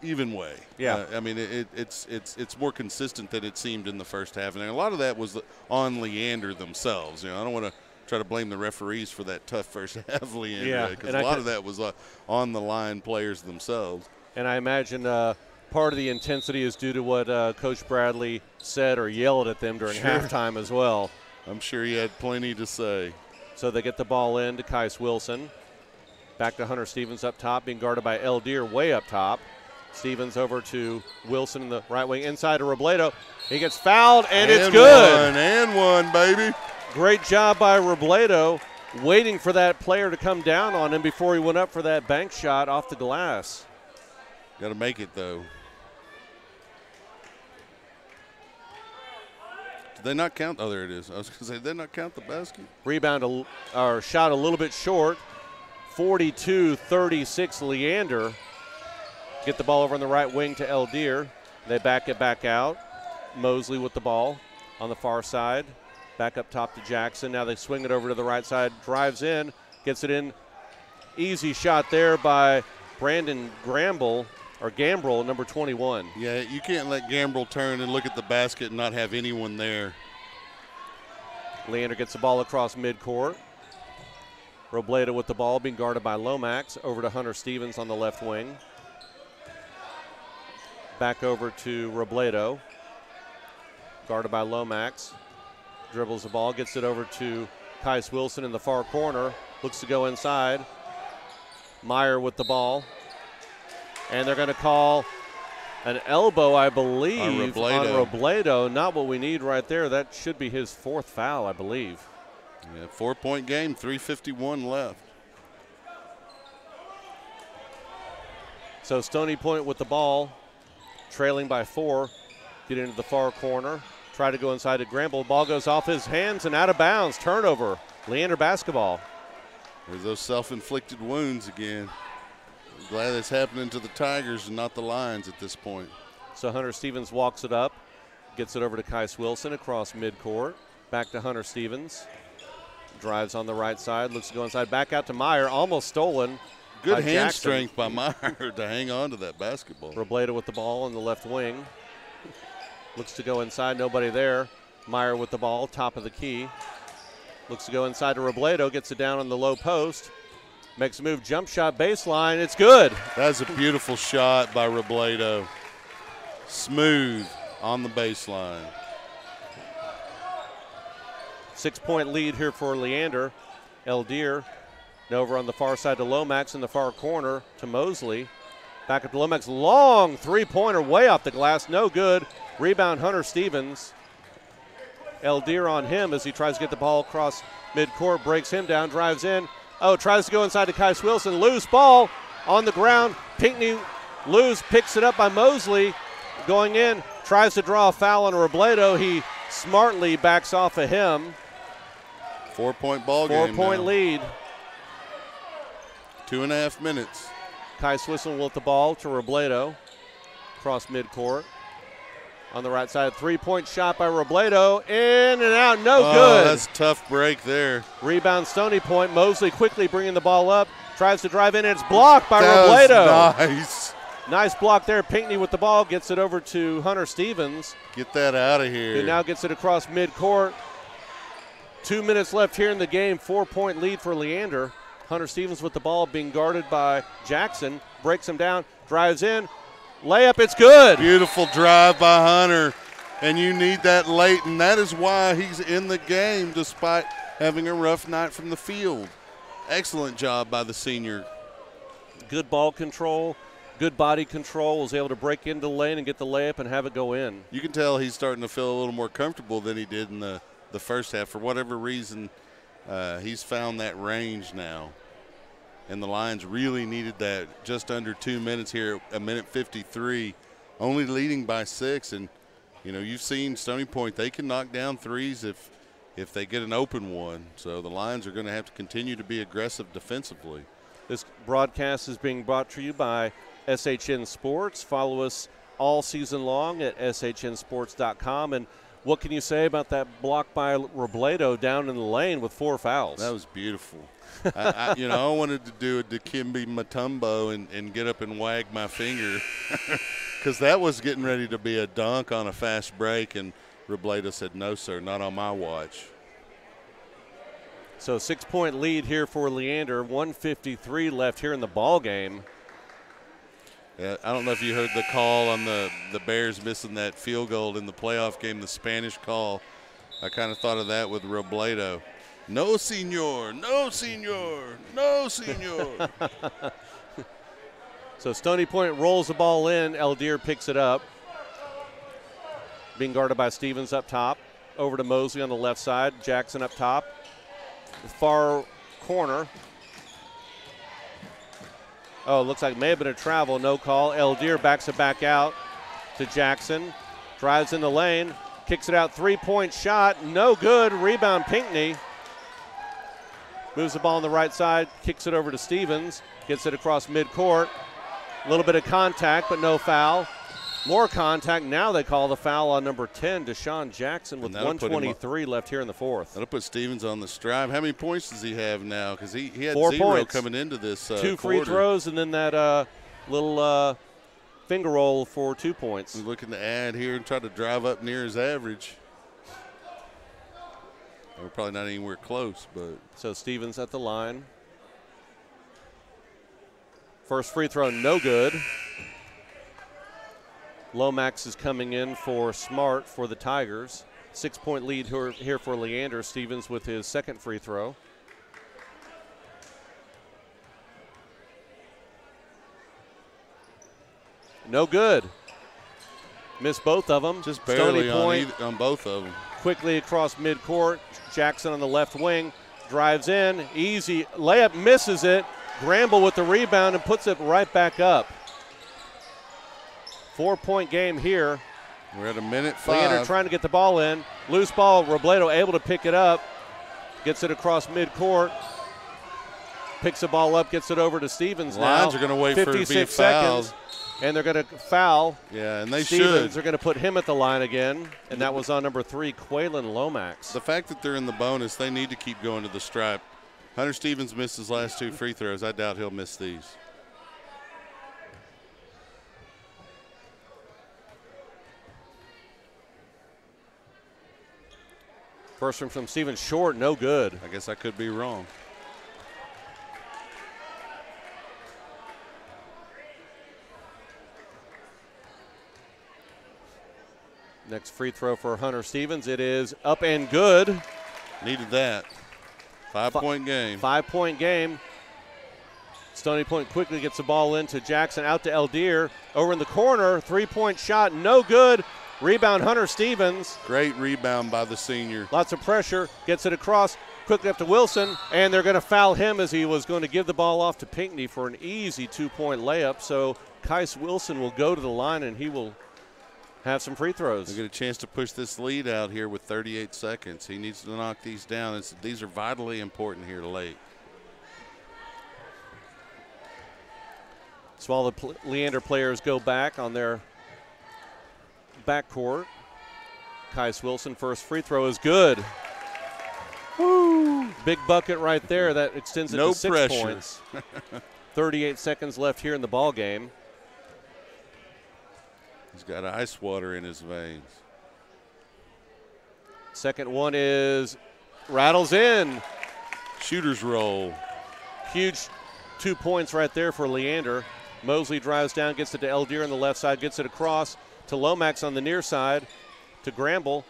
way. Yeah. I mean, it's more consistent than it seemed in the first half, and a lot of that was on Leander themselves. You know, I don't want to try to blame the referees for that tough first half of Leander. Yeah, because a lot of that was on the line players themselves. And I imagine part of the intensity is due to what Coach Bradley said or yelled at them during halftime as well. I'm sure he had plenty to say. So they get the ball in to Kais Wilson. Back to Hunter Stevens up top, being guarded by Eldeer way up top. Stevens over to Wilson in the right wing, inside to Robledo. He gets fouled, and it's good. And one, baby. Great job by Robledo, waiting for that player to come down on him before he went up for that bank shot off the glass. Got to make it, though. Did they not count? Oh, there it is. I was going to say, did they not count the basket? Rebound or shot a little bit short. 42-36 Leander. Get the ball over on the right wing to Eldeer. They back it back out. Mosley with the ball on the far side. Back up top to Jackson. Now they swing it over to the right side. Drives in. Gets it in. Easy shot there by Brandon Gambrell, number 21. Yeah, you can't let Gambrell turn and look at the basket and not have anyone there. Leander gets the ball across midcourt. Robledo with the ball, being guarded by Lomax. Over to Hunter Stevens on the left wing. Back over to Robledo. Guarded by Lomax. Dribbles the ball, gets it over to Kais Wilson in the far corner. Looks to go inside. Meyer with the ball. And they're going to call an elbow, I believe, on Robledo. Not what we need right there. That should be his 4th foul, I believe. Yeah, 4-point game, 3:51 left. So Stony Point with the ball, trailing by 4. Get into the far corner. Try to go inside to Gambrell. Ball goes off his hands and out of bounds. Turnover. Leander basketball. There's those self-inflicted wounds again. I'm glad it's happening to the Tigers and not the Lions at this point. So Hunter Stevens walks it up, gets it over to Kais Wilson across midcourt. Back to Hunter Stevens. Drives on the right side, looks to go inside. Back out to Meyer, almost stolen. Good hand Jackson. strength by Meyer to hang on to that basketball. Robledo with the ball in the left wing. Looks to go inside, nobody there. Meyer with the ball, top of the key. Looks to go inside to Robledo, gets it down on the low post. Makes a move, jump shot, baseline, it's good. That's a beautiful shot by Robledo. Smooth on the baseline. 6-point lead here for Leander. Leander over on the far side to Lomax in the far corner to Mosley. Back up to Lomax, long three-pointer way off the glass, no good. Rebound Hunter Stevens. Leander on him as he tries to get the ball across midcourt, breaks him down, drives in. Oh, tries to go inside to Kais Wilson, loose ball on the ground. Pinckney loose, picks it up by Mosley. Going in, tries to draw a foul on Robledo. He smartly backs off of him. 4-point ball game. 4-point lead. 2.5 minutes. Kais Wilson with the ball to Robledo. Across midcourt. On the right side, 3-point shot by Robledo. In and out, no good. That's a tough break there. Rebound Stony Point. Mosley quickly bringing the ball up. Tries to drive in, and it's blocked by Robledo. Nice. Nice block there. Pinckney with the ball. Gets it over to Hunter Stevens. Get that out of here. He now gets it across midcourt. 2 minutes left here in the game. 4-point lead for Leander. Hunter Stevens with the ball, being guarded by Jackson. Breaks him down. Drives in. Layup, it's good. Beautiful drive by Hunter, and you need that late, and that is why he's in the game despite having a rough night from the field. Excellent job by the senior. Good ball control, good body control, was able to break into the lane and get the layup and have it go in. You can tell he's starting to feel a little more comfortable than he did in the first half. For whatever reason, he's found that range now. And the Lions really needed that just under 2 minutes here, a minute 53, only leading by 6. And, you know, you've seen Stony Point, they can knock down threes if they get an open one. So the Lions are going to have to continue to be aggressive defensively. This broadcast is being brought to you by SHN Sports. Follow us all season long at shnsports.com. And what can you say about that block by Robledo down in the lane with 4 fouls? That was beautiful. I wanted to do a Dikembe Mutombo and get up and wag my finger because that was getting ready to be a dunk on a fast break, and Robledo said, no, sir, not on my watch. So 6-point lead here for Leander, 1:53 left here in the ball game. Yeah, I don't know if you heard the call on the Bears missing that field goal in the playoff game, the Spanish call. I kind of thought of that with Robledo. No, senor, no, senor, no, senor. So Stony Point rolls the ball in. Leander picks it up. Being guarded by Stevens up top. Over to Mosley on the left side. Jackson up top. Far corner. Oh, looks like it may have been a travel. No call. Leander backs it back out to Jackson. Drives in the lane. Kicks it out. 3-point shot. No good. Rebound Pinckney. Moves the ball on the right side. Kicks it over to Stevens. Gets it across midcourt. A little bit of contact, but no foul. More contact. Now they call the foul on number 10, Deshaun Jackson, with 1:23 left here in the fourth. That'll put Stevens on the stripe. How many points does he have now? Because he had 4 zero points coming into this 2 free quarter. throws and then that little finger roll for 2 points. He's looking to add here and try to drive up near his average. We're probably not anywhere close, but. So Stevens at the line. First free throw, no good. Lomax is coming in for Smart for the Tigers. 6-point lead here for Leander. Stevens with his second free throw. No good. Missed both of them. Just barely Stony Point on both of them. quickly across midcourt. Jackson on the left wing. Drives in. Easy layup. Misses it. Gramble with the rebound and puts it right back up. 4-point game here. We're at a minute 5. Leander trying to get the ball in. Loose ball. Robledo able to pick it up. Gets it across midcourt. Picks the ball up. Gets it over to Stevens now. Lions are going to wait for it to be 56 fouled. seconds. And they're going to foul. Yeah, and they Stevens should. are going to put him at the line again. And that was on number 3, Quaylen Lomax. The fact that they're in the bonus, they need to keep going to the stripe. Hunter Stevens missed his last 2 free throws. I doubt he'll miss these. First one from Stevens, short, no good. I guess I could be wrong. Next free throw for Hunter Stevens. It is up and good. Needed that. 5-point game. 5-point game. Stony Point quickly gets the ball into Jackson, out to Eldier. Over in the corner, 3-point shot, no good. Rebound, Hunter Stevens. Great rebound by the senior. Lots of pressure, gets it across, quickly up to Wilson, and they're going to foul him as he was going to give the ball off to Pinckney for an easy 2-point layup. So Kais Wilson will go to the line, and he will have some free throws. They get a chance to push this lead out here with 38 seconds. He needs to knock these down. These are vitally important here late. So all the Leander players go back on their backcourt. Kais Wilson, first free throw is good. Woo! Big bucket right there. That extends it to 6 pressure. points. 38 seconds left here in the ball game. He's got ice water in his veins. Second one is rattles in. Shooter's roll. Huge 2 points right there for Leander. Mosley drives down, gets it to Eldier on the left side, gets it across to Lomax on the near side, to Gramble.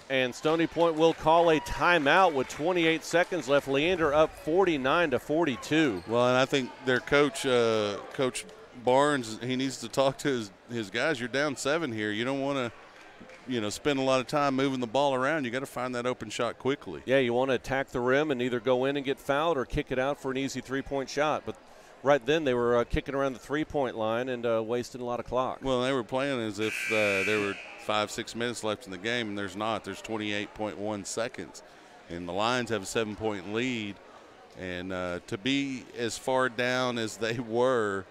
And Stony Point will call a timeout with 28 seconds left. Leander up 49-42. Well, and I think their coach, Coach Barnes, he needs to talk to his guys. You're down 7 here. You don't want to, spend a lot of time moving the ball around. You got to find that open shot quickly. Yeah, you want to attack the rim and either go in and get fouled or kick it out for an easy 3-point shot. But right then they were kicking around the 3-point line and wasting a lot of clock. Well, they were playing as if there were 5-6 minutes left in the game, and there's not. There's 28.1 seconds. And the Lions have a 7-point lead. And to be as far down as they were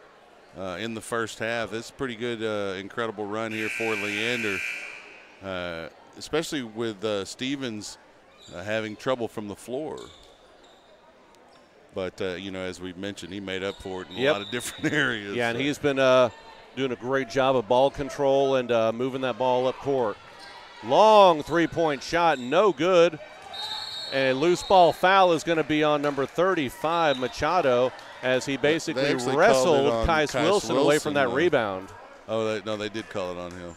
in the first half, it's a pretty good, incredible run here for Leander, especially with Stevens having trouble from the floor. But, as we mentioned, he made up for it in a lot of different areas. Yeah, and he's been doing a great job of ball control and moving that ball up court. Long 3-point shot, no good. And a loose ball foul is going to be on number 35, Machado, as he basically wrestled Kais Wilson away from that rebound. Oh, they did call it on him.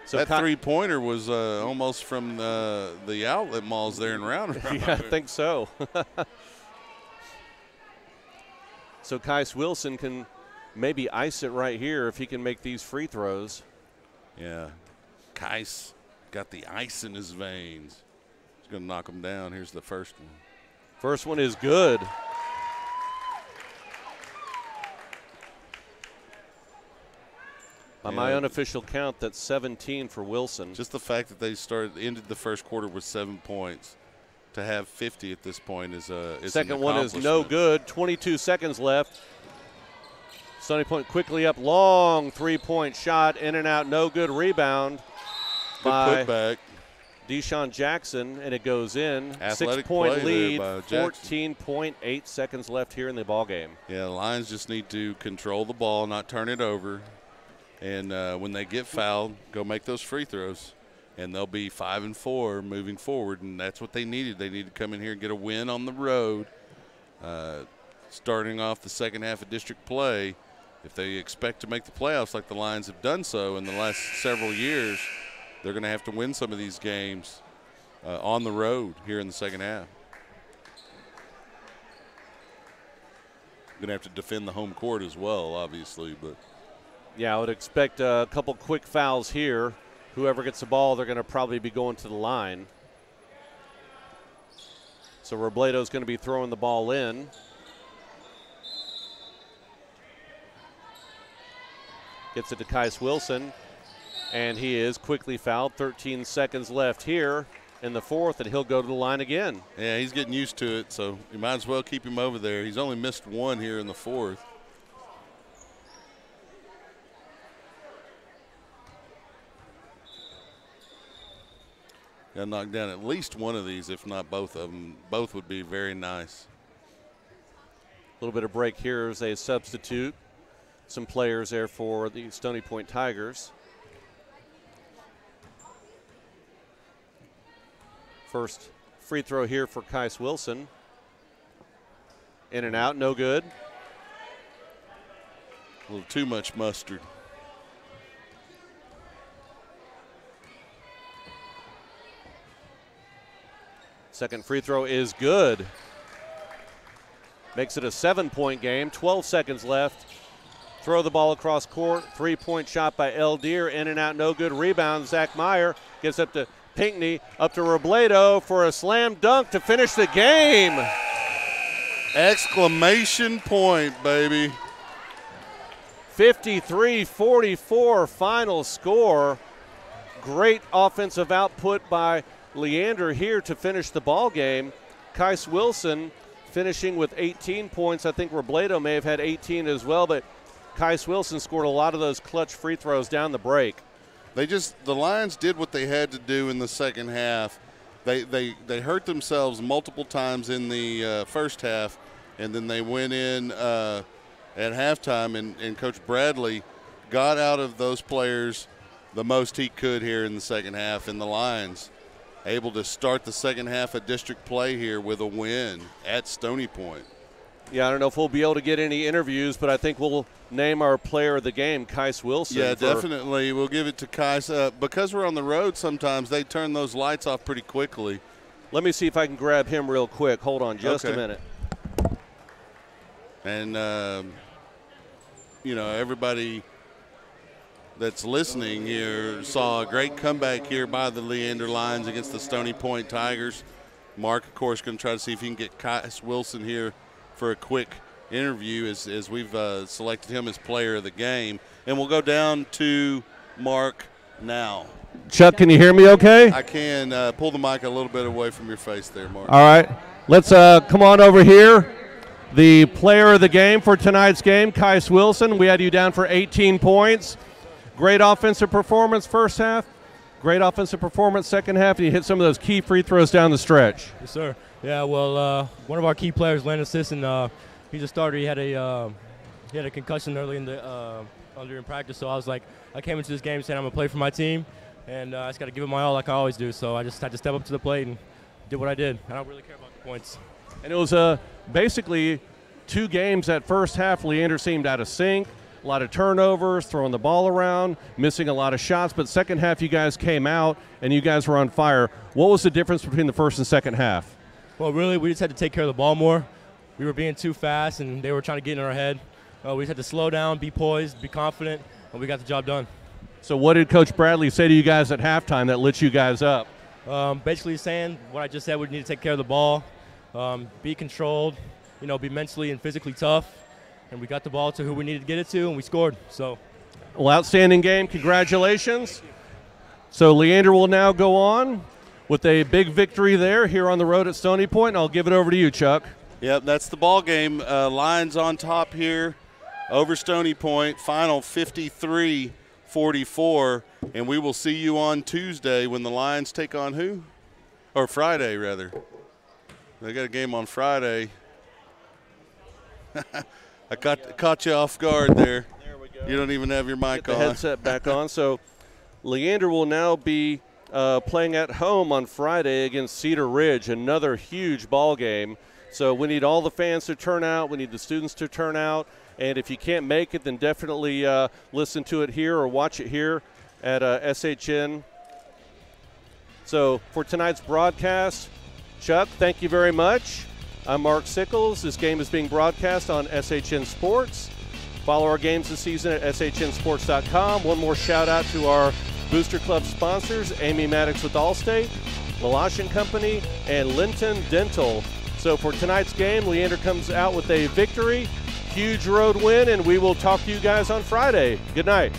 So that 3-pointer was almost from the outlet malls there in Round Rock. Yeah, I think so. So Kais Wilson can maybe ice it right here if he can make these free throws. Yeah. Kais got the ice in his veins. He's going to knock him down. Here's the first one. First one is good. By my unofficial count, that's 17 for Wilson. Just the fact that they ended the first quarter with 7 points, to have 50 at this point is Second one is no good. 22 seconds left. Stony Point quickly up, long three-point shot, in and out, no good. Rebound by putback. Deshaun Jackson, and it goes in. Athletic 6-point play lead, there by Jackson. 14.8 seconds left here in the ball game. Yeah, the Lions just need to control the ball, not turn it over. And when they get fouled, go make those free throws. And they'll be 5-4 moving forward, and that's what they needed. They needed to come in here and get a win on the road, starting off the second half of district play. If they expect to make the playoffs like the Lions have done so in the last several years, they're going to have to win some of these games on the road here in the second half. Going to have to defend the home court as well, obviously. But yeah, I would expect a couple quick fouls here. Whoever gets the ball, they're going to probably be going to the line. So Robledo's going to be throwing the ball in. Gets it to Kais Wilson, and he is quickly fouled. 13 seconds left here in the fourth, and he'll go to the line again. Yeah, he's getting used to it, so you might as well keep him over there. He's only missed one here in the fourth. Got to knock down at least one of these, if not both of them. Both would be very nice. A little bit of break here as they substitute some players there for the Stony Point Tigers. First free throw here for Kais Wilson. In and out, no good. A little too much mustard. Second free throw is good. Makes it a 7-point game, 12 seconds left. Throw the ball across court, three-point shot by Leander, in and out, no good. Rebound, Zach Meyer gets up to Pinckney, up to Robledo for a slam dunk to finish the game. Exclamation point, baby. 53-44 final score. Great offensive output by Leander here to finish the ball game. Kais Wilson finishing with 18 points. I think Robledo may have had 18 as well, but Kais Wilson scored a lot of those clutch free throws down the break. The Lions did what they had to do in the second half. They hurt themselves multiple times in the first half, and then they went in at halftime, and Coach Bradley got out of those players the most he could here in the second half, and the Lions able to start the second half of district play here with a win at Stony Point. Yeah, I don't know if we'll be able to get any interviews, but I think we'll name our player of the game, Kais Wilson. Yeah, definitely. We'll give it to Kais. Because we're on the road sometimes, they turn those lights off pretty quickly. Let me see if I can grab him real quick. Hold on just a minute. And, everybody that's listening here saw a great comeback here by the Leander Lions against the Stony Point Tigers. Mark, of course, going to try to see if he can get Kais Wilson here for a quick interview as we've selected him as player of the game. And we'll go down to Mark now. Chuck, can you hear me okay? I can. Pull the mic a little bit away from your face there, Mark. All right. Let's come on over here. The player of the game for tonight's game, Kais Wilson. We had you down for 18 points. Great offensive performance first half. Great offensive performance second half, and you hit some of those key free throws down the stretch. Yes, sir. Yeah, well, one of our key players, Leander, he's a starter. He had a concussion early in practice, so I came into this game saying I'm going to play for my team, and I just got to give it my all like I always do. So I just had to step up to the plate and did what I did. I don't really care about the points. And it was basically two games that first half. Leander seemed out of sync. A lot of turnovers, throwing the ball around, missing a lot of shots. But second half, you guys came out, and you guys were on fire. What was the difference between the first and second half? Well, really, we just had to take care of the ball more. We were being too fast, and they were trying to get in our head. We just had to slow down, be poised, be confident, and we got the job done. So what did Coach Bradley say to you guys at halftime that lit you guys up? Basically saying what I just said, we need to take care of the ball, be controlled, be mentally and physically tough. And we got the ball to who we needed to get it to, and we scored. So, well, outstanding game. Congratulations. So Leander will now go on with a big victory there here on the road at Stony Point. And I'll give it over to you, Chuck. Yep, that's the ball game. Lions on top here over Stony Point, final 53-44. And we will see you on Tuesday when the Lions take on who? Or Friday, rather. They got a game on Friday. I caught you off guard there. There we go. You don't even have your mic Get the on. headset back on. So Leander will now be playing at home on Friday against Cedar Ridge, another huge ball game. So we need all the fans to turn out. We need the students to turn out. And if you can't make it, then definitely listen to it here or watch it here at SHN. So for tonight's broadcast, Chuck, thank you very much. I'm Mark Sickles. This game is being broadcast on SHN Sports. Follow our games this season at shnsports.com. One more shout out to our Booster Club sponsors, Amy Maddox with Allstate, Malash & Company, and Linton Dental. So for tonight's game, Leander comes out with a victory, huge road win, and we will talk to you guys on Friday. Good night.